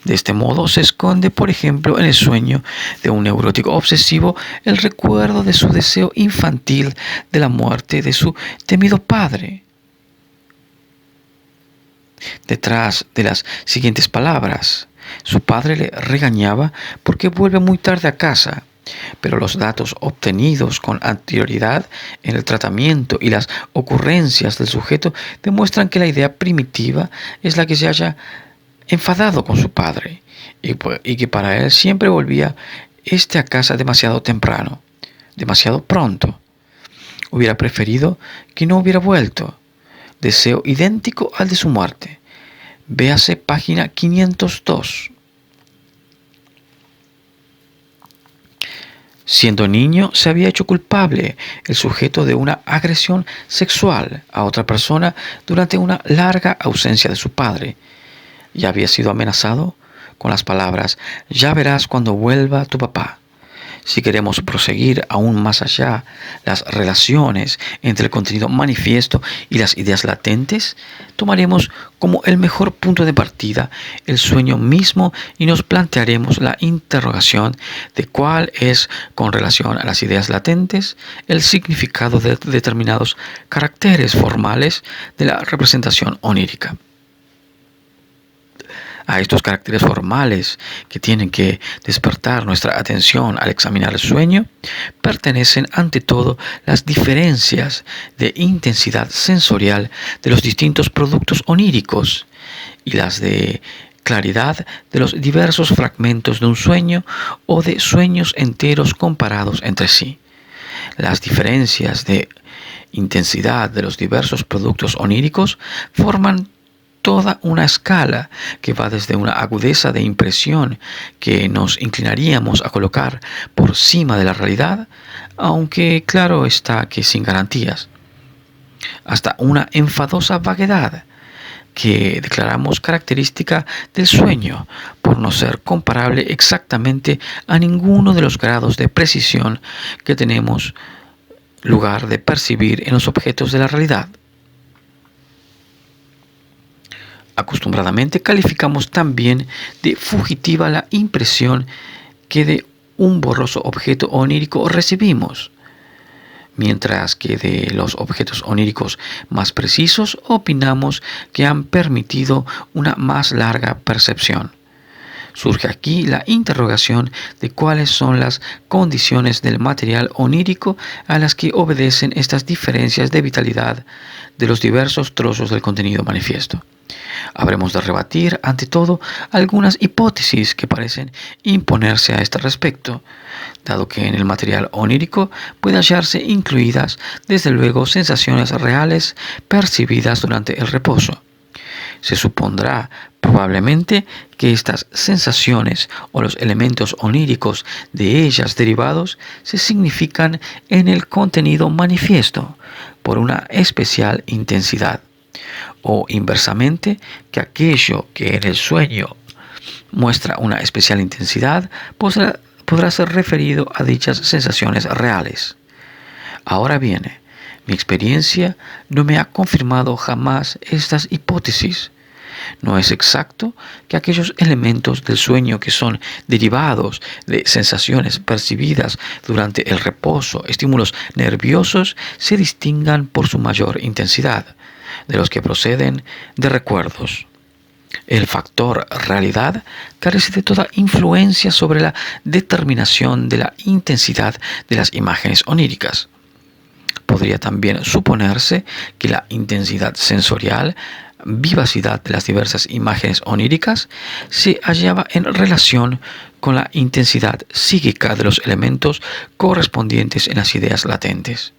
De este modo se esconde, por ejemplo, en el sueño de un neurótico obsesivo el recuerdo de su deseo infantil de la muerte de su temido padre. Detrás de las siguientes palabras, su padre le regañaba porque vuelve muy tarde a casa, pero los datos obtenidos con anterioridad en el tratamiento y las ocurrencias del sujeto demuestran que la idea primitiva es la que se haya enfadado con su padre y que para él siempre volvía a casa demasiado temprano, demasiado pronto. hubiera preferido que no hubiera vuelto. Deseo idéntico al de su muerte. Véase página 502. Siendo niño, se había hecho culpable el sujeto de una agresión sexual a otra persona durante una larga ausencia de su padre. Ya había sido amenazado con las palabras: ya verás cuando vuelva tu papá. Si queremos proseguir aún más allá las relaciones entre el contenido manifiesto y las ideas latentes, tomaremos como el mejor punto de partida el sueño mismo y nos plantearemos la interrogación de cuál es, con relación a las ideas latentes, el significado de determinados caracteres formales de la representación onírica. A estos caracteres formales que tienen que despertar nuestra atención al examinar el sueño, pertenecen ante todo las diferencias de intensidad sensorial de los distintos productos oníricos y las de claridad de los diversos fragmentos de un sueño o de sueños enteros comparados entre sí. Las diferencias de intensidad de los diversos productos oníricos forman toda una escala que va desde una agudeza de impresión que nos inclinaríamos a colocar por cima de la realidad, aunque claro está que sin garantías, hasta una enfadosa vaguedad que declaramos característica del sueño por no ser comparable exactamente a ninguno de los grados de precisión que tenemos lugar de percibir en los objetos de la realidad. Acostumbradamente calificamos también de fugitiva la impresión que de un borroso objeto onírico recibimos, mientras que de los objetos oníricos más precisos opinamos que han permitido una más larga percepción. Surge aquí la interrogación de cuáles son las condiciones del material onírico a las que obedecen estas diferencias de vitalidad de los diversos trozos del contenido manifiesto. Habremos de rebatir, ante todo, algunas hipótesis que parecen imponerse a este respecto, dado que en el material onírico puede hallarse incluidas, desde luego, sensaciones reales percibidas durante el reposo. Se supondrá probablemente que estas sensaciones o los elementos oníricos de ellas derivados se significan en el contenido manifiesto por una especial intensidad, o inversamente, que aquello que en el sueño muestra una especial intensidad podrá ser referido a dichas sensaciones reales. Ahora bien, mi experiencia no me ha confirmado jamás estas hipótesis. No es exacto que aquellos elementos del sueño que son derivados de sensaciones percibidas durante el reposo, estímulos nerviosos, se distingan por su mayor intensidad de los que proceden de recuerdos. El factor realidad carece de toda influencia sobre la determinación de la intensidad de las imágenes oníricas. Podría también suponerse que la intensidad sensorial, vivacidad de las diversas imágenes oníricas, se hallaba en relación con la intensidad psíquica de los elementos correspondientes en las ideas latentes.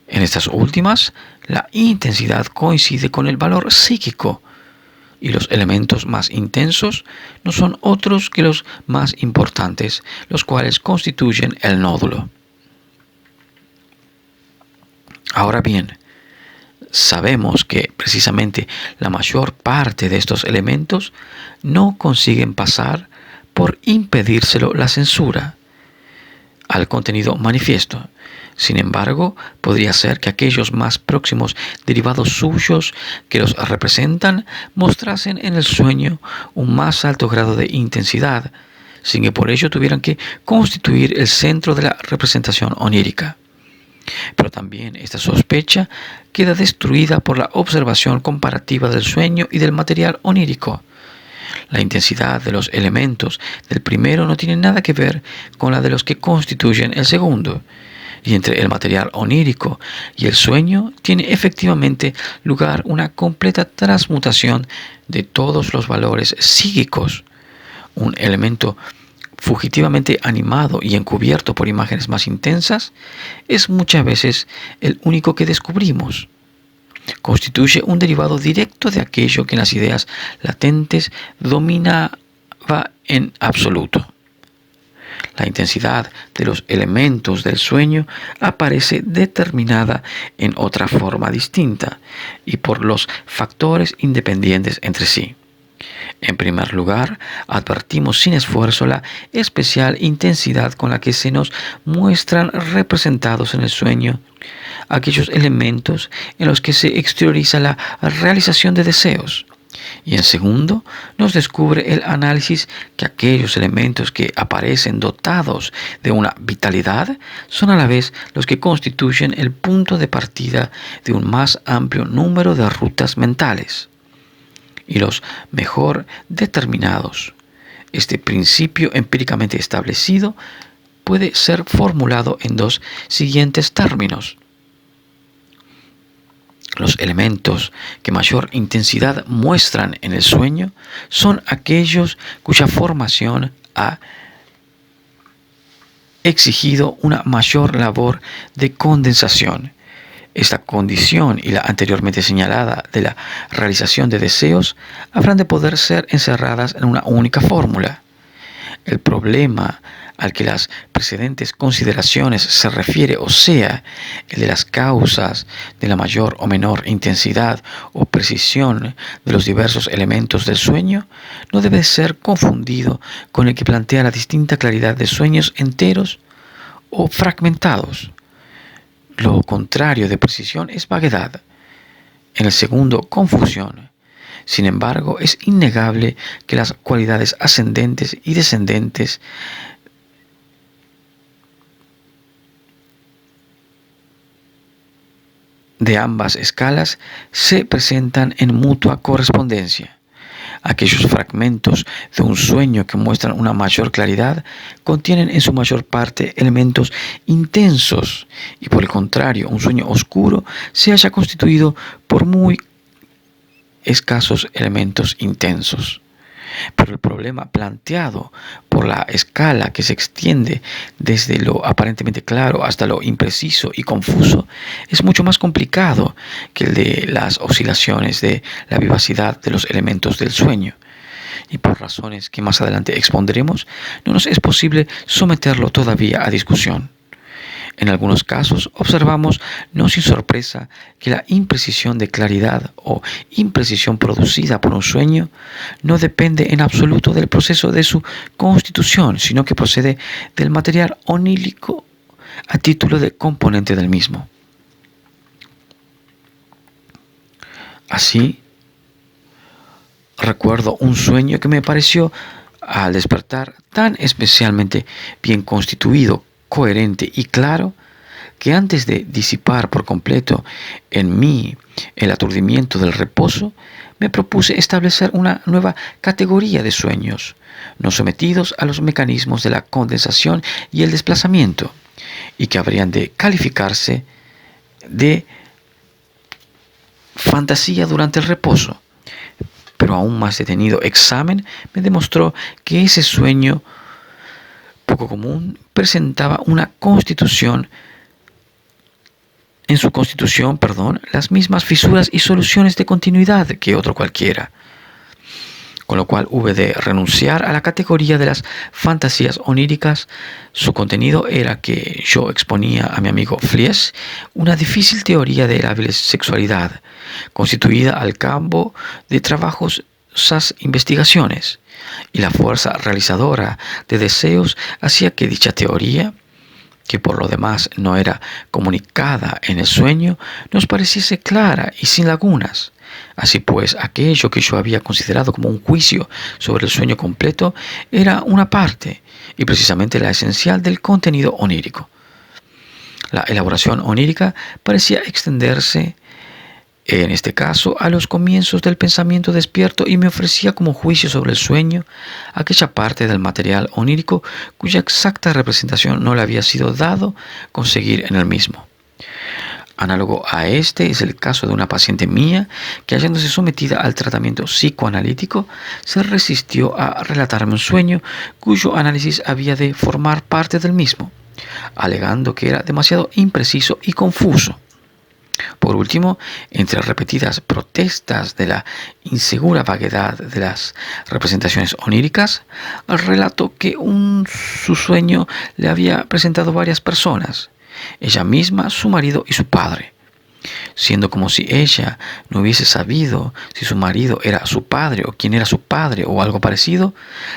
En estas últimas, la intensidad coincide con el valor psíquico, y los elementos más intensos no son otros que los más importantes, los cuales constituyen el nódulo. Ahora bien, sabemos que precisamente la mayor parte de estos elementos no consiguen pasar por impedírselo la censura al contenido manifiesto. Sin embargo, podría ser que aquellos más próximos derivados suyos que los representan mostrasen en el sueño un más alto grado de intensidad, sin que por ello tuvieran que constituir el centro de la representación onírica. Pero también esta sospecha queda destruida por la observación comparativa del sueño y del material onírico. La intensidad de los elementos del primero no tiene nada que ver con la de los que constituyen el segundo, y entre el material onírico y el sueño tiene efectivamente lugar una completa transmutación de todos los valores psíquicos. Un elemento fugitivamente animado y encubierto por imágenes más intensas, es muchas veces el único que descubrimos. Constituye un derivado directo de aquello que en las ideas latentes dominaba en absoluto. La intensidad de los elementos del sueño aparece determinada en otra forma distinta y por los factores independientes entre sí. En primer lugar, advertimos sin esfuerzo la especial intensidad con la que se nos muestran representados en el sueño aquellos elementos en los que se exterioriza la realización de deseos. Y en segundo, nos descubre el análisis que aquellos elementos que aparecen dotados de una vitalidad son a la vez los que constituyen el punto de partida de un más amplio número de rutas mentales y los mejor determinados. Este principio empíricamente establecido puede ser formulado en dos siguientes términos. Los elementos que mayor intensidad muestran en el sueño son aquellos cuya formación ha exigido una mayor labor de condensación. Esta condición y la anteriormente señalada de la realización de deseos habrán de poder ser encerradas en una única fórmula. El problema al que las precedentes consideraciones se refiere, o sea, el de las causas de la mayor o menor intensidad o precisión de los diversos elementos del sueño, no debe ser confundido con el que plantea la distinta claridad de sueños enteros o fragmentados. Lo contrario de precisión es vaguedad. En el segundo, confusión. Sin embargo, es innegable que las cualidades ascendentes y descendentes de ambas escalas se presentan en mutua correspondencia. Aquellos fragmentos de un sueño que muestran una mayor claridad contienen en su mayor parte elementos intensos y por el contrario un sueño oscuro se halla constituido por muy escasos elementos intensos. Pero el problema planteado por la escala que se extiende desde lo aparentemente claro hasta lo impreciso y confuso es mucho más complicado que el de las oscilaciones de la vivacidad de los elementos del sueño. Y por razones que más adelante expondremos, no nos es posible someterlo todavía a discusión. En algunos casos observamos, no sin sorpresa, que la imprecisión de claridad o imprecisión producida por un sueño no depende en absoluto del proceso de su constitución, sino que procede del material onírico a título de componente del mismo. Así, recuerdo un sueño que me pareció, al despertar, tan especialmente bien constituido, coherente y claro, que antes de disipar por completo en mí el aturdimiento del reposo, me propuse establecer una nueva categoría de sueños, no sometidos a los mecanismos de la condensación y el desplazamiento, y que habrían de calificarse de fantasía durante el reposo. Pero aún más detenido examen me demostró que ese sueño poco común presentaba una constitución, en su constitución, las mismas fisuras y soluciones de continuidad que otro cualquiera, con lo cual hube de renunciar a la categoría de las fantasías oníricas. Su contenido era que yo exponía a mi amigo Fliess una difícil teoría de la bisexualidad, constituida al cabo de trabajosas investigaciones, y la fuerza realizadora de deseos hacía que dicha teoría, que por lo demás no era comunicada en el sueño, nos pareciese clara y sin lagunas. Así pues, aquello que yo había considerado como un juicio sobre el sueño completo era una parte, y precisamente la esencial, del contenido onírico. La elaboración onírica parecía extenderse, en este caso, a los comienzos del pensamiento despierto, y me ofrecía como juicio sobre el sueño aquella parte del material onírico cuya exacta representación no le había sido dado conseguir en el mismo. Análogo a este es el caso de una paciente mía que, hallándose sometida al tratamiento psicoanalítico, se resistió a relatarme un sueño cuyo análisis había de formar parte del mismo, alegando que era demasiado impreciso y confuso. Por último, entre repetidas protestas de la insegura vaguedad de las representaciones oníricas, relató que su sueño le había presentado varias personas, ella misma, su marido y su padre, siendo como si ella no hubiese sabido si su marido era su padre o quién era su padre o algo parecido.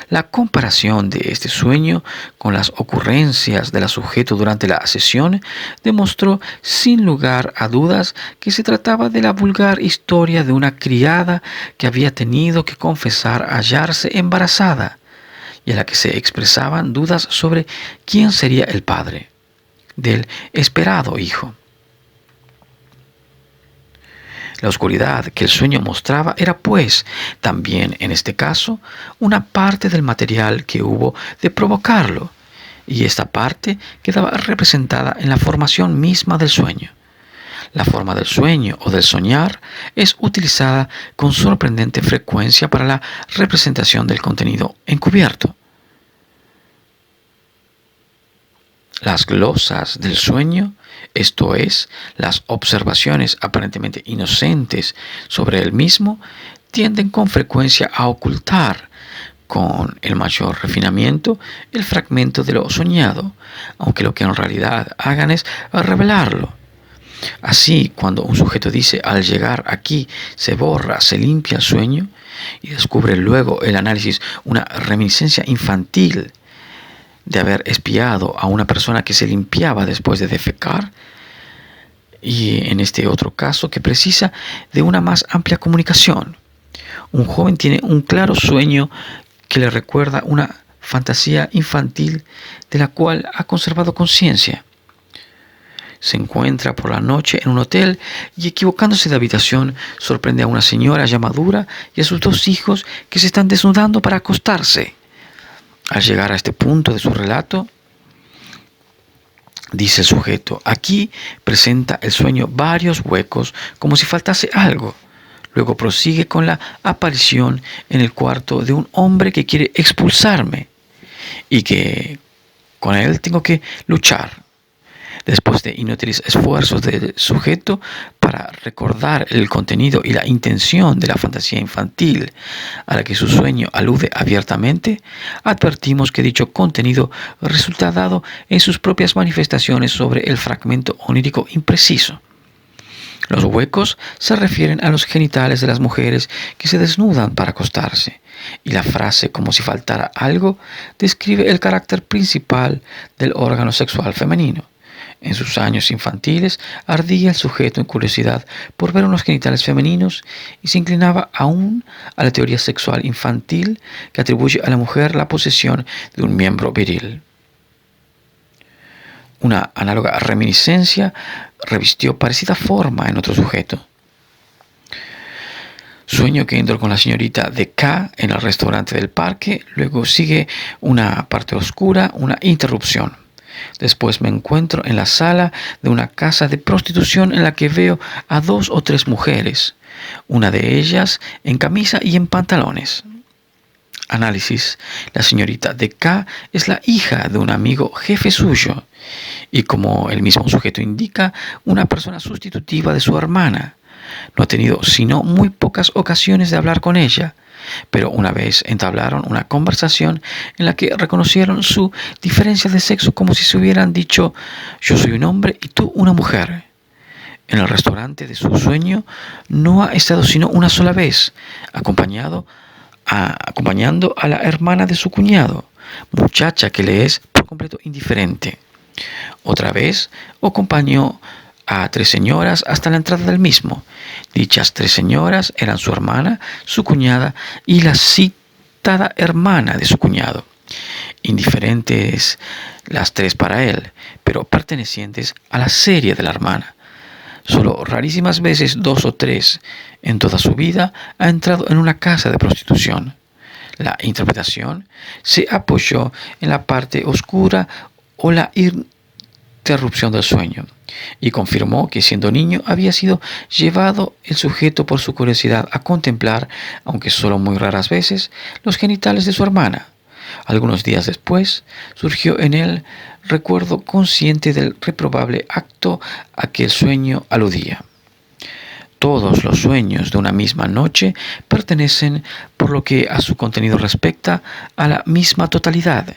La comparación de este sueño con las ocurrencias del sujeto durante la sesión demostró sin lugar a dudas que se trataba de la vulgar historia de una criada que había tenido que confesar hallarse embarazada y en la que se expresaban dudas sobre quién sería el padre del esperado hijo. La oscuridad que el sueño mostraba era, pues, también en este caso, una parte del material que hubo de provocarlo, y esta parte quedaba representada en la formación misma del sueño. La forma del sueño o del soñar es utilizada con sorprendente frecuencia para la representación del contenido encubierto. Las glosas del sueño, esto es, las observaciones aparentemente inocentes sobre el mismo, tienden con frecuencia a ocultar con el mayor refinamiento el fragmento de lo soñado, aunque lo que en realidad hagan es revelarlo. Así, cuando un sujeto dice al llegar aquí se borra, se limpia el sueño, y descubre luego el análisis una reminiscencia infantil de haber espiado a una persona que se limpiaba después de defecar, y en este otro caso que precisa de una más amplia comunicación. Un joven tiene un claro sueño que le recuerda una fantasía infantil de la cual ha conservado conciencia. Se encuentra por la noche en un hotel y, equivocándose de habitación, sorprende a una señora ya madura y a sus 2 hijos que se están desnudando para acostarse. Al llegar a este punto de su relato, dice el sujeto: aquí presenta el sueño varios huecos como si faltase algo. Luego prosigue con la aparición en el cuarto de un hombre que quiere expulsarme y que con él tengo que luchar. Después de inútiles esfuerzos del sujeto para recordar el contenido y la intención de la fantasía infantil a la que su sueño alude abiertamente, advertimos que dicho contenido resulta dado en sus propias manifestaciones sobre el fragmento onírico impreciso. Los huecos se refieren a los genitales de las mujeres que se desnudan para acostarse, y la frase como si faltara algo describe el carácter principal del órgano sexual femenino. En sus años infantiles ardía el sujeto en curiosidad por ver unos genitales femeninos y se inclinaba aún a la teoría sexual infantil que atribuye a la mujer la posesión de un miembro viril. Una análoga reminiscencia revistió parecida forma en otro sujeto. Sueño que entro con la señorita de K en el restaurante del parque, luego sigue una parte oscura, una interrupción. Después me encuentro en la sala de una casa de prostitución en la que veo a 2 o 3 mujeres, una de ellas en camisa y en pantalones. Análisis: la señorita de K es la hija de un amigo jefe suyo y, como el mismo sujeto indica, una persona sustitutiva de su hermana. No ha tenido sino muy pocas ocasiones de hablar con ella, pero una vez entablaron una conversación en la que reconocieron su diferencia de sexo como si se hubieran dicho: yo soy un hombre y tú una mujer. En el restaurante de su sueño no ha estado sino una sola vez, acompañando a la hermana de su cuñado, muchacha que le es por completo indiferente. Otra vez acompañó a 3 señoras hasta la entrada del mismo. Dichas 3 señoras eran su hermana, su cuñada y la citada hermana de su cuñado. Indiferentes las 3 para él, pero pertenecientes a la serie de la hermana. Solo rarísimas veces, 2 o 3 en toda su vida, ha entrado en una casa de prostitución. La interpretación se apoyó en la parte oscura o la interrupción del sueño y confirmó que siendo niño había sido llevado el sujeto por su curiosidad a contemplar, aunque solo muy raras veces, los genitales de su hermana. Algunos días después surgió en él recuerdo consciente del reprobable acto a que el sueño aludía. Todos los sueños de una misma noche pertenecen, por lo que a su contenido respecta, a la misma totalidad,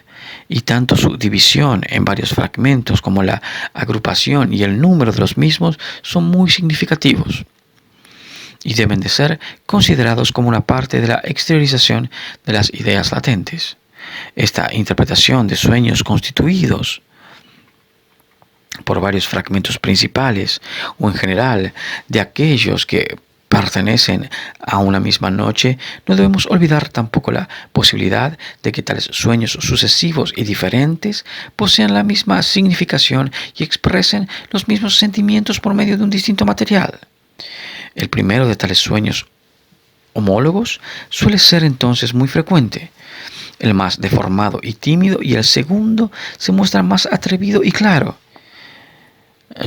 y tanto su división en varios fragmentos como la agrupación y el número de los mismos son muy significativos, y deben de ser considerados como una parte de la exteriorización de las ideas latentes. Esta interpretación de sueños constituidos por varios fragmentos principales o en general de aquellos que pertenecen a una misma noche, no debemos olvidar tampoco la posibilidad de que tales sueños sucesivos y diferentes posean la misma significación y expresen los mismos sentimientos por medio de un distinto material. El primero de tales sueños homólogos suele ser entonces muy frecuente, el más deformado y tímido, y el segundo se muestra más atrevido y claro.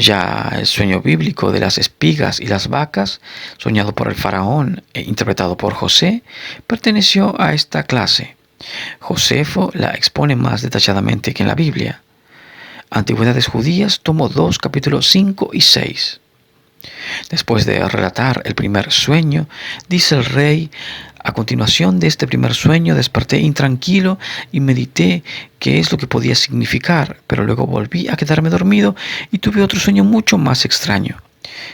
Ya el sueño bíblico de las espigas y las vacas, soñado por el faraón e interpretado por José, perteneció a esta clase. Josefo la expone más detalladamente que en la Biblia. Antigüedades Judías, tomo 2, capítulos 5 y 6. Después de relatar el primer sueño, dice el rey: a continuación de este primer sueño desperté intranquilo y medité qué es lo que podía significar, pero luego volví a quedarme dormido y tuve otro sueño mucho más extraño,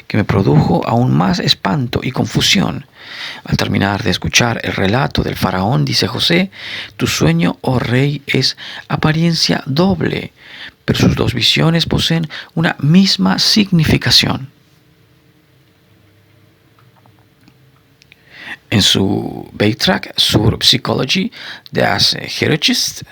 que me produjo aún más espanto y confusión. Al terminar de escuchar el relato del faraón, dice José: tu sueño, oh rey, es apariencia doble, pero sus dos visiones poseen una misma significación. En su Beitrag zur Psychologie des Erotisches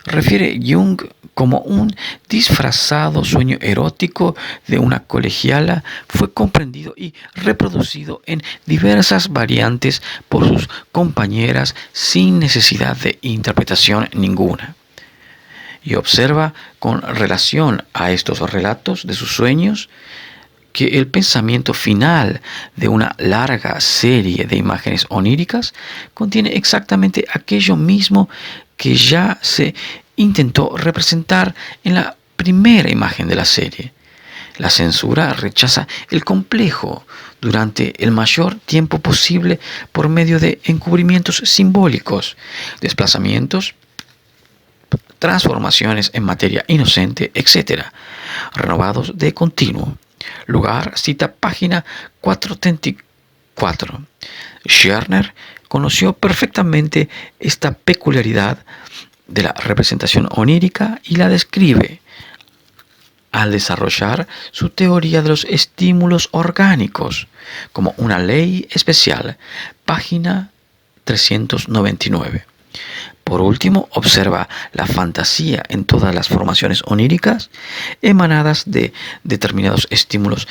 refiere Jung como un disfrazado sueño erótico de una colegiala fue comprendido y reproducido en diversas variantes por sus compañeras sin necesidad de interpretación ninguna. Y observa con relación a estos relatos de sus sueños que el pensamiento final de una larga serie de imágenes oníricas contiene exactamente aquello mismo que ya se intentó representar en la primera imagen de la serie. La censura rechaza el complejo durante el mayor tiempo posible por medio de encubrimientos simbólicos, desplazamientos, transformaciones en materia inocente, etc., renovados de continuo. Lugar, cita página 434. Scherner conoció perfectamente esta peculiaridad de la representación onírica y la describe al desarrollar su teoría de los estímulos orgánicos como una ley especial, página 399. Por último, observa la fantasía en todas las formaciones oníricas emanadas de determinados estímulos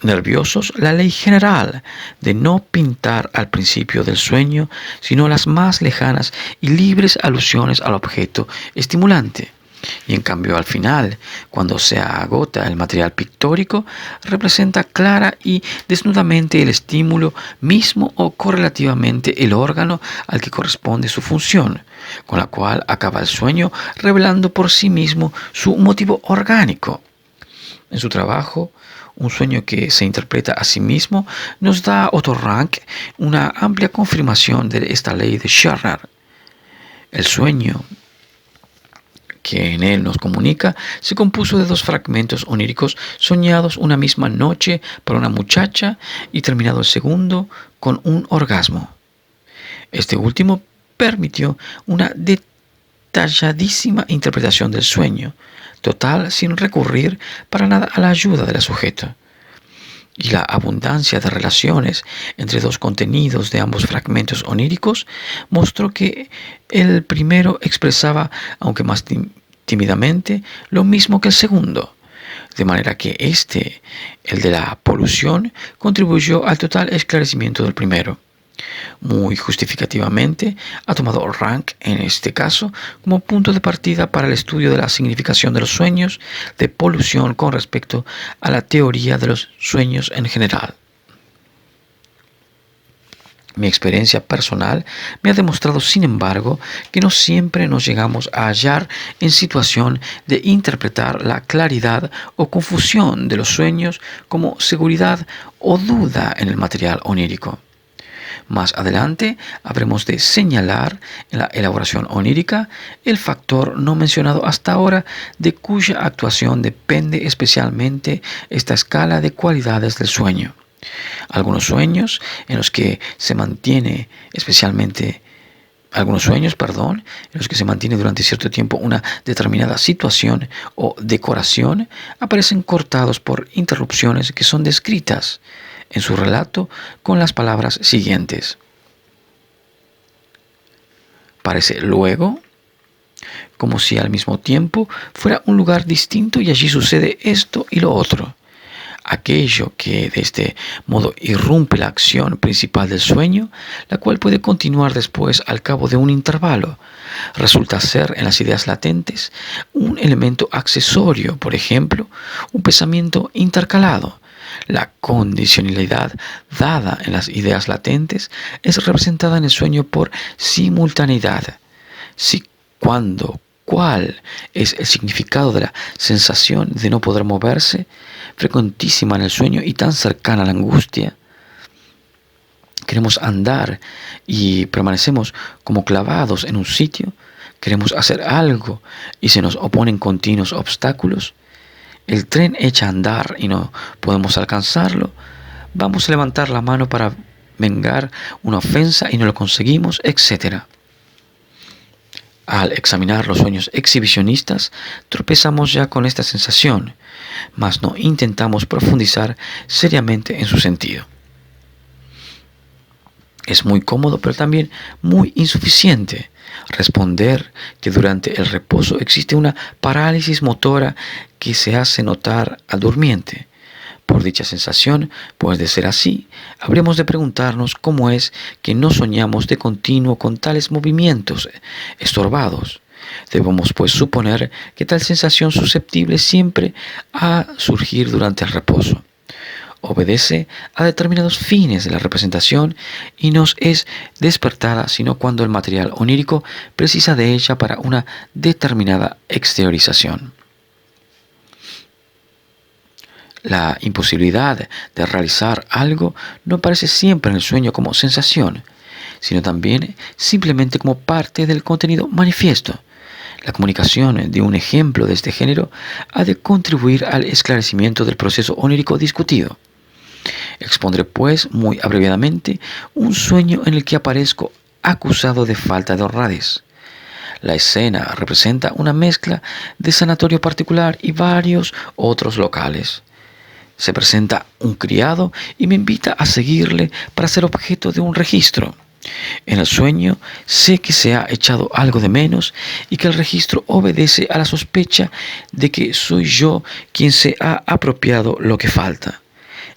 nerviosos, la ley general de no pintar al principio del sueño, sino las más lejanas y libres alusiones al objeto estimulante. Y en cambio al final, cuando se agota el material pictórico, representa clara y desnudamente el estímulo mismo o correlativamente el órgano al que corresponde su función, con la cual acaba el sueño revelando por sí mismo su motivo orgánico. En su trabajo, Un sueño que se interpreta a sí mismo, nos da Otto Rank una amplia confirmación de esta ley de Scherner. El sueño que en él nos comunica se compuso de dos fragmentos oníricos soñados una misma noche por una muchacha y terminado el segundo con un orgasmo. Este último permitió una detalladísima interpretación del sueño, total sin recurrir para nada a la ayuda del sujeto. Y la abundancia de relaciones entre dos contenidos de ambos fragmentos oníricos mostró que el primero expresaba, aunque más tímidamente, lo mismo que el segundo, de manera que el de la polución, contribuyó al total esclarecimiento del primero. Muy justificativamente, ha tomado Rank, en este caso, como punto de partida para el estudio de la significación de los sueños de polución con respecto a la teoría de los sueños en general. Mi experiencia personal me ha demostrado, sin embargo, que no siempre nos llegamos a hallar en situación de interpretar la claridad o confusión de los sueños como seguridad o duda en el material onírico. Más adelante habremos de señalar en la elaboración onírica el factor no mencionado hasta ahora, de cuya actuación depende especialmente esta escala de cualidades del sueño. Algunos sueños en los que se mantiene durante cierto tiempo una determinada situación o decoración, aparecen cortados por interrupciones que son descritas en su relato con las palabras siguientes. Parece luego como si al mismo tiempo fuera un lugar distinto y allí sucede esto y lo otro. Aquello que de este modo irrumpe la acción principal del sueño, la cual puede continuar después al cabo de un intervalo, resulta ser en las ideas latentes un elemento accesorio, por ejemplo, un pensamiento intercalado. La condicionalidad dada en las ideas latentes es representada en el sueño por simultaneidad. Si, cuando, cuál es el significado de la sensación de no poder moverse, frecuentísima en el sueño y tan cercana a la angustia. Queremos andar y permanecemos como clavados en un sitio. Queremos hacer algo y se nos oponen continuos obstáculos. El tren echa a andar y no podemos alcanzarlo. Vamos a levantar la mano para vengar una ofensa y no lo conseguimos, etc. Al examinar los sueños exhibicionistas, tropezamos ya con esta sensación, mas no intentamos profundizar seriamente en su sentido. Es muy cómodo, pero también muy insuficiente responder que durante el reposo existe una parálisis motora que se hace notar al durmiente. Por dicha sensación, pues de ser así, habremos de preguntarnos cómo es que no soñamos de continuo con tales movimientos estorbados. Debemos pues suponer que tal sensación susceptible siempre a surgir durante el reposo. Obedece a determinados fines de la representación y no es despertada sino cuando el material onírico precisa de ella para una determinada exteriorización. La imposibilidad de realizar algo no aparece siempre en el sueño como sensación, sino también simplemente como parte del contenido manifiesto. La comunicación de un ejemplo de este género ha de contribuir al esclarecimiento del proceso onírico discutido. Expondré pues muy abreviadamente un sueño en el que aparezco acusado de falta de honradez. La escena representa una mezcla de sanatorio particular y varios otros locales. Se presenta un criado y me invita a seguirle para ser objeto de un registro. En el sueño sé que se ha echado algo de menos y que el registro obedece a la sospecha de que soy yo quien se ha apropiado lo que falta.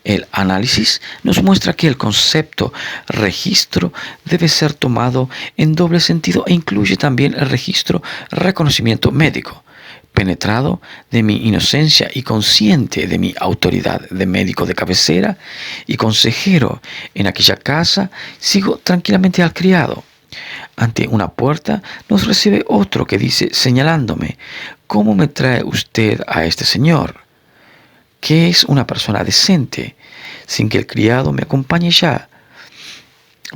El análisis nos muestra que el concepto registro debe ser tomado en doble sentido e incluye también el registro reconocimiento médico. Penetrado de mi inocencia y consciente de mi autoridad de médico de cabecera y consejero en aquella casa, sigo tranquilamente al criado. Ante una puerta nos recibe otro que dice, señalándome, ¿cómo me trae usted a este señor? Que es una persona decente, sin que el criado me acompañe ya.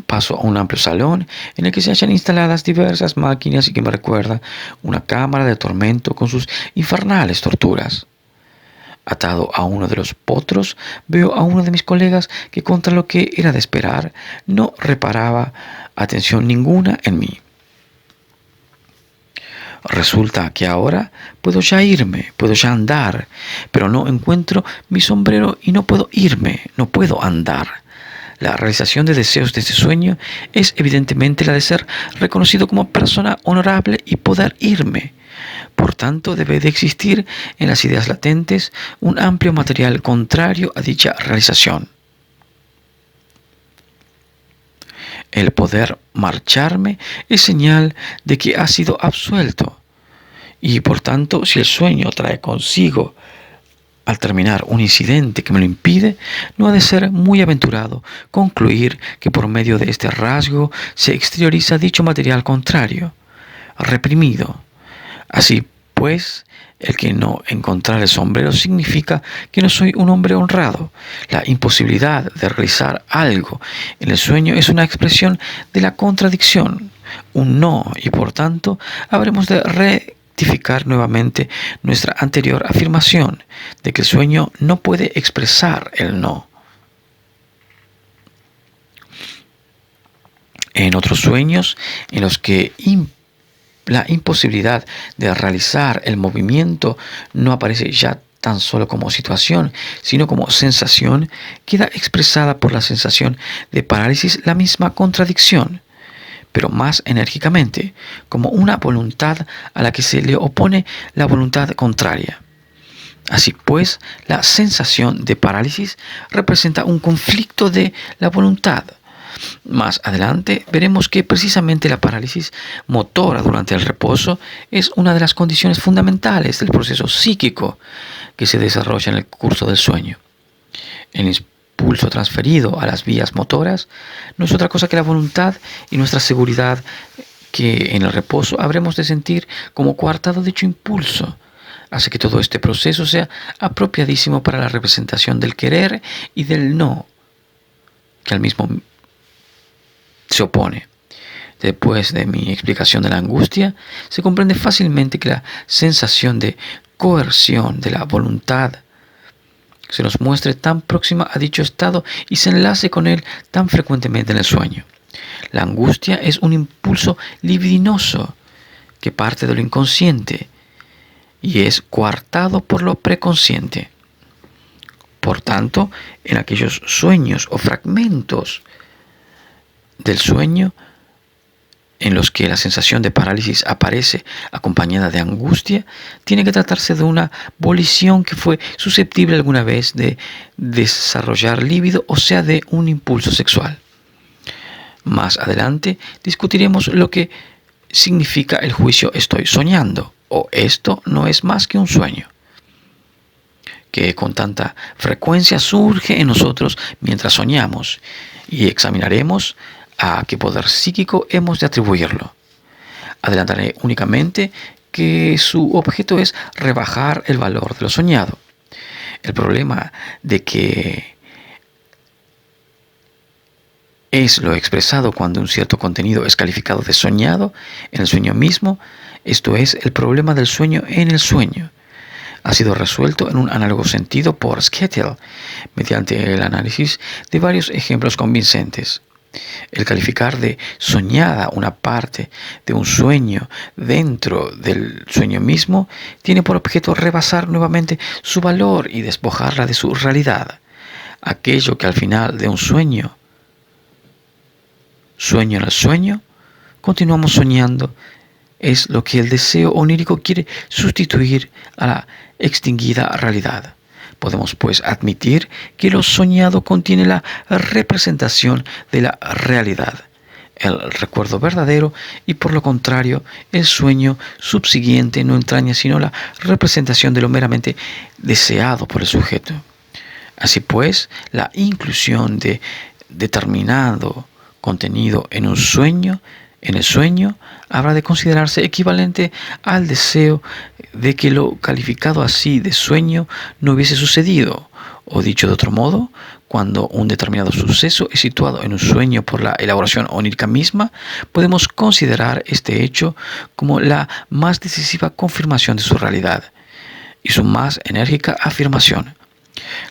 Paso a un amplio salón en el que se hallan instaladas diversas máquinas y que me recuerda una cámara de tormento con sus infernales torturas. Atado a uno de los potros, veo a uno de mis colegas que, contra lo que era de esperar, no reparaba atención ninguna en mí. Resulta que ahora puedo ya irme, puedo ya andar, pero no encuentro mi sombrero y no puedo irme, no puedo andar. La realización de deseos de este sueño es evidentemente la de ser reconocido como persona honorable y poder irme. Por tanto, debe de existir en las ideas latentes un amplio material contrario a dicha realización. El poder marcharme es señal de que ha sido absuelto. Y por tanto, si el sueño trae consigo al terminar un incidente que me lo impide, no ha de ser muy aventurado concluir que por medio de este rasgo se exterioriza dicho material contrario, reprimido. Así pues, el que no encontrar el sombrero significa que no soy un hombre honrado. La imposibilidad de realizar algo en el sueño es una expresión de la contradicción, un no, y por tanto habremos de rectificar nuevamente nuestra anterior afirmación de que el sueño no puede expresar el no. En otros sueños en los que la imposibilidad de realizar el movimiento no aparece ya tan solo como situación, sino como sensación, queda expresada por la sensación de parálisis la misma contradicción, pero más enérgicamente, como una voluntad a la que se le opone la voluntad contraria. Así pues, la sensación de parálisis representa un conflicto de la voluntad. Más adelante veremos que precisamente la parálisis motora durante el reposo es una de las condiciones fundamentales del proceso psíquico que se desarrolla en el curso del sueño. El impulso transferido a las vías motoras no es otra cosa que la voluntad y nuestra seguridad que en el reposo habremos de sentir como coartado dicho impulso. Hace que todo este proceso sea apropiadísimo para la representación del querer y del no, que al mismo se opone. Después de mi explicación de la angustia, se comprende fácilmente que la sensación de coerción de la voluntad se nos muestre tan próxima a dicho estado y se enlace con él tan frecuentemente en el sueño. La angustia es un impulso libidinoso que parte de lo inconsciente y es coartado por lo preconsciente. Por tanto, en aquellos sueños o fragmentos del sueño en los que la sensación de parálisis aparece acompañada de angustia, tiene que tratarse de una volición que fue susceptible alguna vez de desarrollar líbido, o sea, de un impulso sexual. Más adelante discutiremos lo que significa el juicio estoy soñando, o esto no es más que un sueño, que con tanta frecuencia surge en nosotros mientras soñamos, y examinaremos a qué poder psíquico hemos de atribuirlo. Adelantaré únicamente que su objeto es rebajar el valor de lo soñado. El problema de que es lo expresado cuando un cierto contenido es calificado de soñado en el sueño mismo, esto es, el problema del sueño en el sueño. Ha sido resuelto en un análogo sentido por Skettel, mediante el análisis de varios ejemplos convincentes. El calificar de soñada una parte de un sueño dentro del sueño mismo tiene por objeto rebasar nuevamente su valor y despojarla de su realidad. Aquello que al final de un sueño en el sueño, continuamos soñando, es lo que el deseo onírico quiere sustituir a la extinguida realidad. Podemos pues admitir que lo soñado contiene la representación de la realidad, el recuerdo verdadero, y por lo contrario, el sueño subsiguiente no entraña sino la representación de lo meramente deseado por el sujeto. Así pues, la inclusión de determinado contenido en el sueño, habrá de considerarse equivalente al deseo de que lo calificado así de sueño no hubiese sucedido, o dicho de otro modo, cuando un determinado suceso es situado en un sueño por la elaboración onírica misma, podemos considerar este hecho como la más decisiva confirmación de su realidad y su más enérgica afirmación.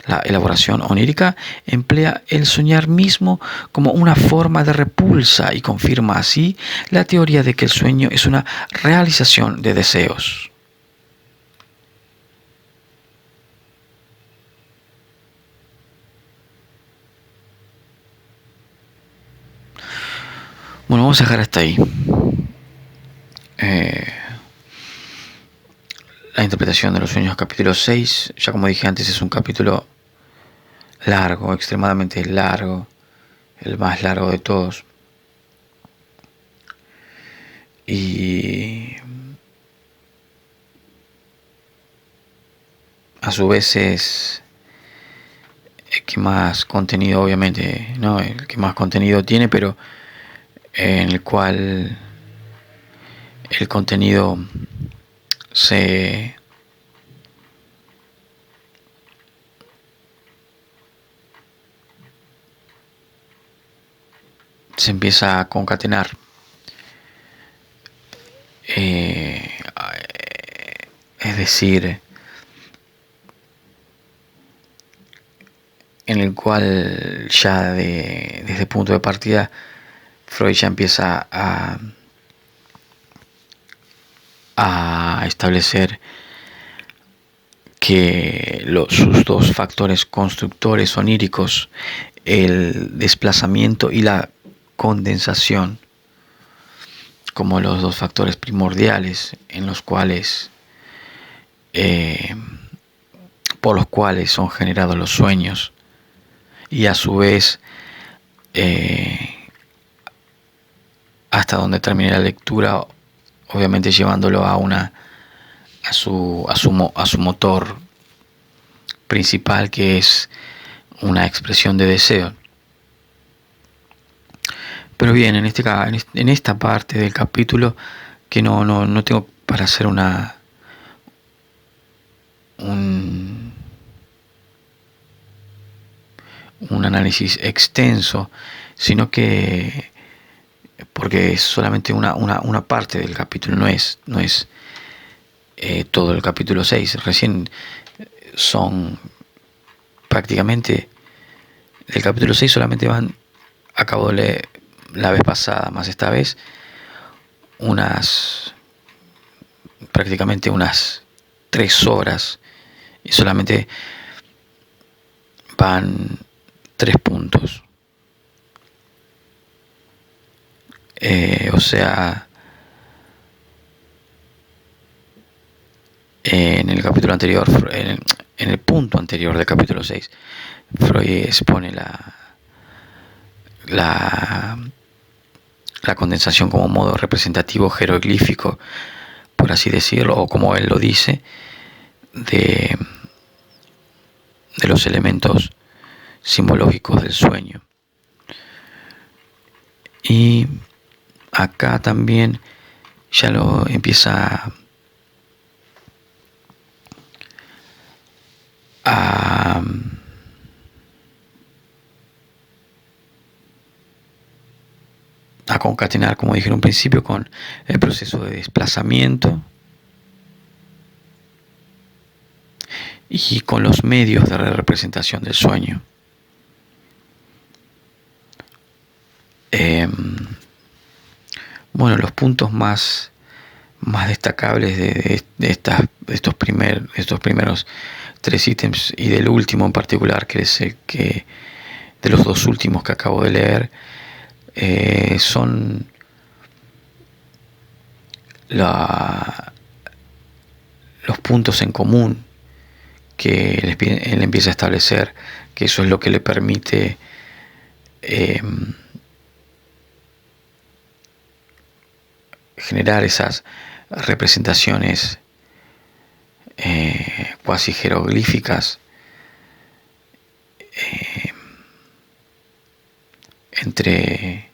La elaboración onírica emplea el soñar mismo como una forma de repulsa y confirma así la teoría de que el sueño es una realización de deseos. Bueno, vamos a dejar hasta ahí. La interpretación de los sueños, capítulo 6, ya como dije antes, es un capítulo largo, extremadamente largo, el más largo de todos. y a su vez es el que más contenido, obviamente, ¿no? El que más contenido tiene, pero en el cual el contenido se empieza a concatenar. Es decir, en el cual ya desde el punto de partida Freud ya empieza a establecer que sus dos factores constructores oníricos, el desplazamiento y la condensación, como los dos factores primordiales en los cuales por los cuales son generados los sueños, y a su vez hasta donde termine la lectura, obviamente llevándolo a su motor principal, que es una expresión de deseo. Pero bien, en esta parte del capítulo, que no tengo para hacer un análisis extenso, sino que porque es solamente una parte del capítulo, no es todo el capítulo 6. Recién son prácticamente del capítulo 6 solamente acabo de leer la vez pasada, más esta vez, prácticamente unas 3 horas, y solamente van 3 puntos. O sea, en el capítulo anterior, en el punto anterior del capítulo 6, Freud expone la condensación como modo representativo jeroglífico, por así decirlo, o como él lo dice, de los elementos simbológicos del sueño. Y acá también ya lo empieza a concatenar, como dije en un principio, con el proceso de desplazamiento y con los medios de representación del sueño. Bueno, los puntos más destacables de estos primeros 3 ítems, y del último en particular, que es el que de los 2 últimos que acabo de leer, son los puntos en común que él empieza a establecer, que eso es lo que le permite generar esas representaciones cuasi jeroglíficas entre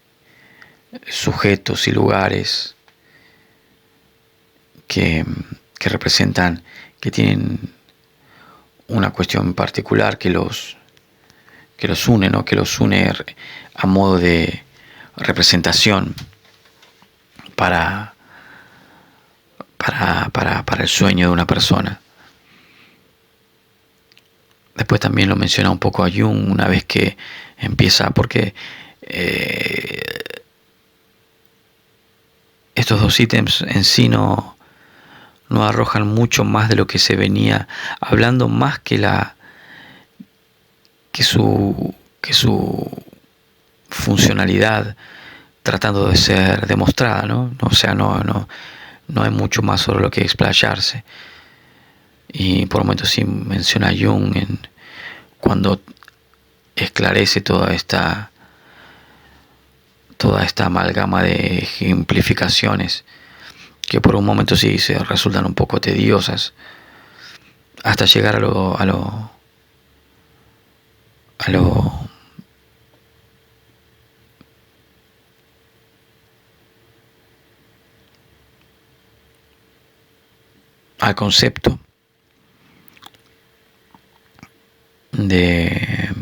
sujetos y lugares que representan, que tienen una cuestión particular que los une, ¿no? Que los une a modo de representación para el sueño de una persona. Después también lo menciona un poco a Jung una vez que empieza, porque estos 2 ítems en sí no arrojan mucho más de lo que se venía hablando, más que su funcionalidad tratando de ser demostrada, ¿no? O sea, no hay mucho más sobre lo que explayarse. Y por momentos sí menciona a Jung cuando esclarece toda esta amalgama de ejemplificaciones que por un momento sí se resultan un poco tediosas, hasta llegar a lo al concepto de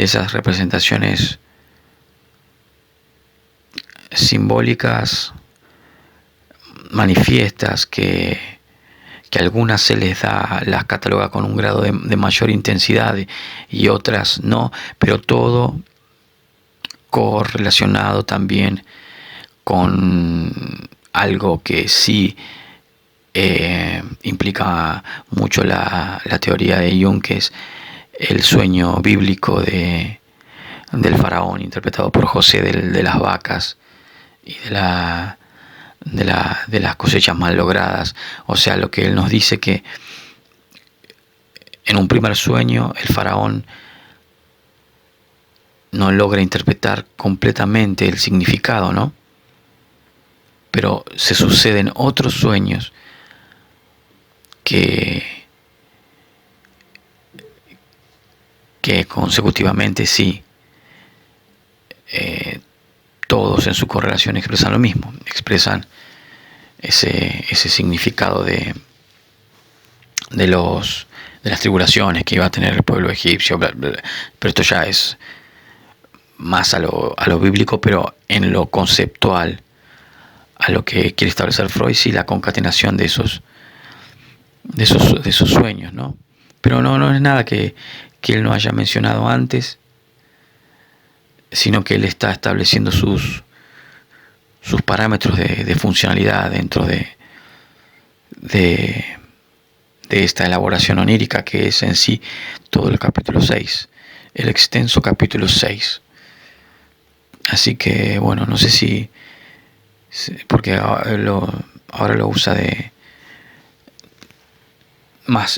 esas representaciones simbólicas manifiestas que algunas se les da, las cataloga con un grado de mayor intensidad y otras no, pero todo correlacionado también con algo que sí implica mucho la teoría de Jung, que es el sueño bíblico del faraón, interpretado por José de las vacas y de las cosechas mal logradas. O sea, lo que él nos dice, que en un primer sueño el faraón no logra interpretar completamente el significado, ¿no? Pero se suceden otros sueños que consecutivamente sí, todos en su correlación expresan lo mismo, expresan ese significado de las tribulaciones que iba a tener el pueblo egipcio, bla, bla, bla. Pero esto ya es más a lo bíblico, pero en lo conceptual, a lo que quiere establecer Freud, sí, la concatenación de esos sueños, ¿no? Pero no es nada que él no haya mencionado antes, sino que él está estableciendo sus parámetros de funcionalidad dentro de esta elaboración onírica, que es en sí todo el capítulo 6, el extenso capítulo 6. Así que bueno, no sé si porque ahora lo usa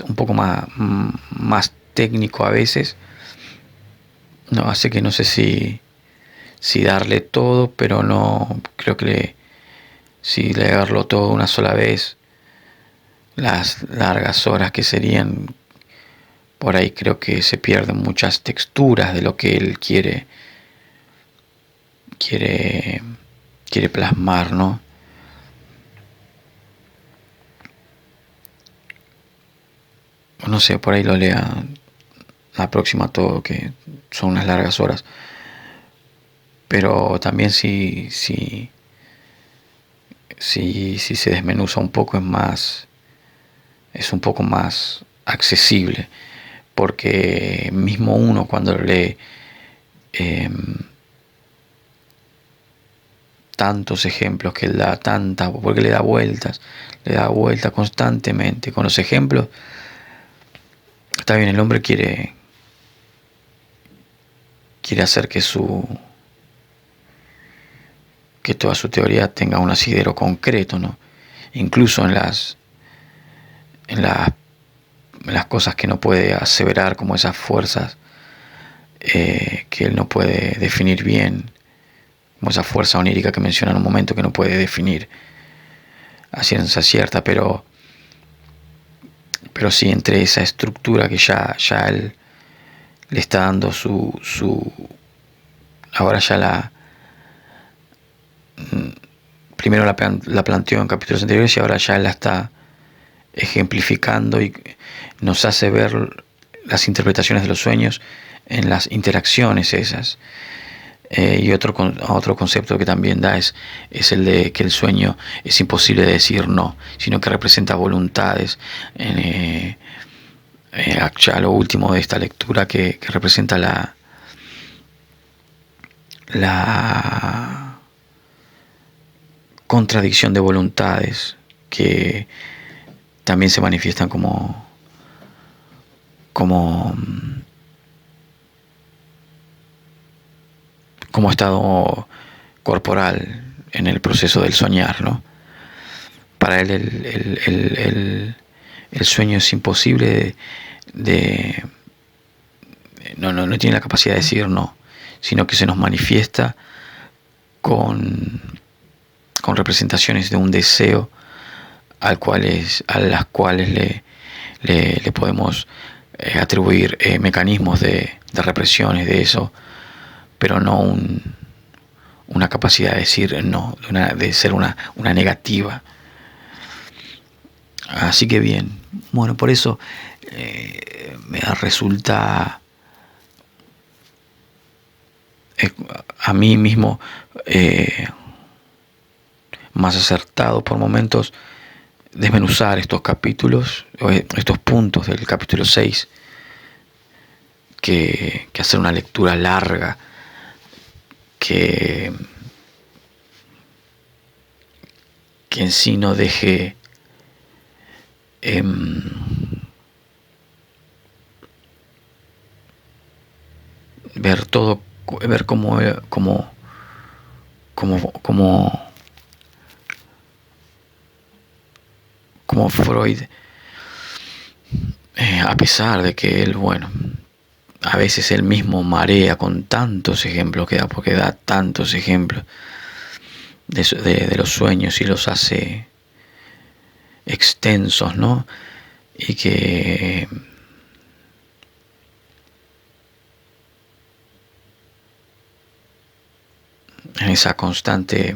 un poco más técnico a veces, no, así que no sé si darle todo, pero no creo que si leerlo todo una sola vez, las largas horas que serían, por ahí creo que se pierden muchas texturas de lo que él quiere plasmar, ¿no? No sé, por ahí lo lea la próxima todo, que son unas largas horas. Pero también si se desmenuza un poco, es un poco más accesible, porque mismo uno cuando lee tantos ejemplos que él da, porque le da vueltas constantemente con los ejemplos. Está bien, el hombre quiere hacer que toda su teoría tenga un asidero concreto, ¿no? Incluso en las cosas que no puede aseverar, como esas fuerzas que él no puede definir bien, como esa fuerza onírica que menciona en un momento, que no puede definir a ciencia cierta, pero sí, entre esa estructura que ya él le está dando ahora ya primero la planteó en capítulos anteriores y ahora ya la está ejemplificando y nos hace ver las interpretaciones de los sueños en las interacciones esas. Y otro concepto que también da es el de que el sueño es imposible de decir no, sino que representa voluntades. Ya lo último de esta lectura, que representa la contradicción de voluntades que también se manifiestan como estado corporal en el proceso del soñar, ¿no? Para él el sueño es imposible no tiene la capacidad de decir no, sino que se nos manifiesta con representaciones de un deseo a las cuales le podemos atribuir mecanismos de represiones de eso, pero no una capacidad de decir no, de ser una negativa. Así que bien, bueno, por eso me resulta a mí mismo más acertado por momentos desmenuzar estos capítulos, estos puntos del capítulo 6, que hacer una lectura larga que en sí no deje ver todo, ver cómo Freud, a pesar de que él, bueno, a veces él mismo marea con tantos ejemplos que da, porque da tantos ejemplos de los sueños y los hace extensos, ¿no? Y que en esa constante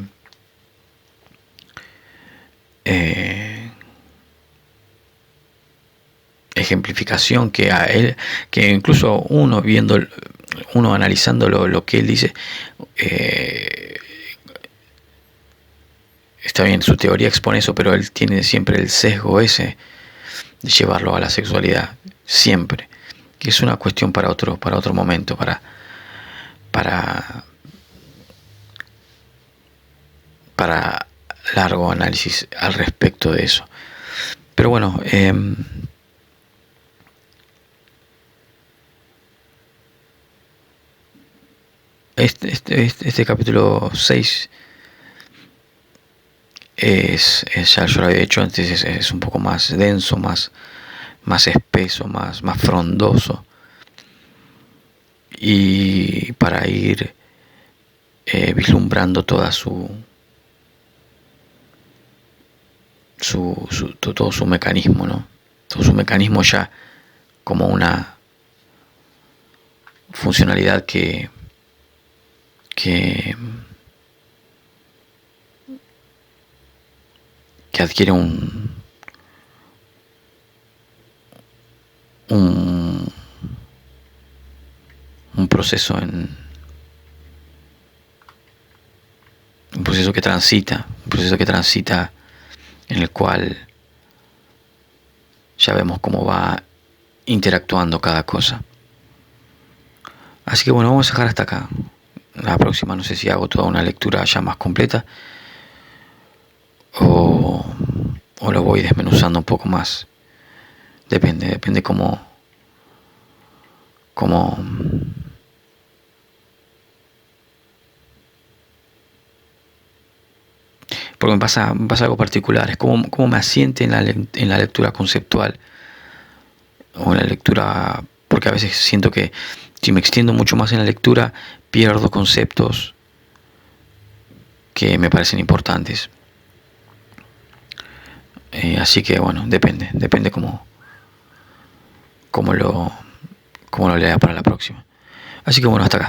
ejemplificación que a él, que incluso uno analizando lo que él dice, está bien, su teoría expone eso, pero él tiene siempre el sesgo ese de llevarlo a la sexualidad, siempre, que es una cuestión para otro momento, para largo análisis al respecto de eso. Pero bueno, este capítulo 6 ya yo lo había dicho antes, es un poco más denso, más espeso, más frondoso, y para ir vislumbrando toda todo su mecanismo, ¿no? Todo su mecanismo ya como una funcionalidad que adquiere un proceso un proceso que transita en el cual ya vemos cómo va interactuando cada cosa. Así que bueno, vamos a dejar hasta acá. La próxima no sé si hago toda una lectura ya más completa o lo voy desmenuzando un poco más. Depende cómo porque me pasa algo particular, es como me asiente en la lectura conceptual o en la lectura, porque a veces siento que si me extiendo mucho más en la lectura pierdo conceptos que me parecen importantes. Así que bueno, depende cómo lo lea para la próxima. Así que bueno, hasta acá.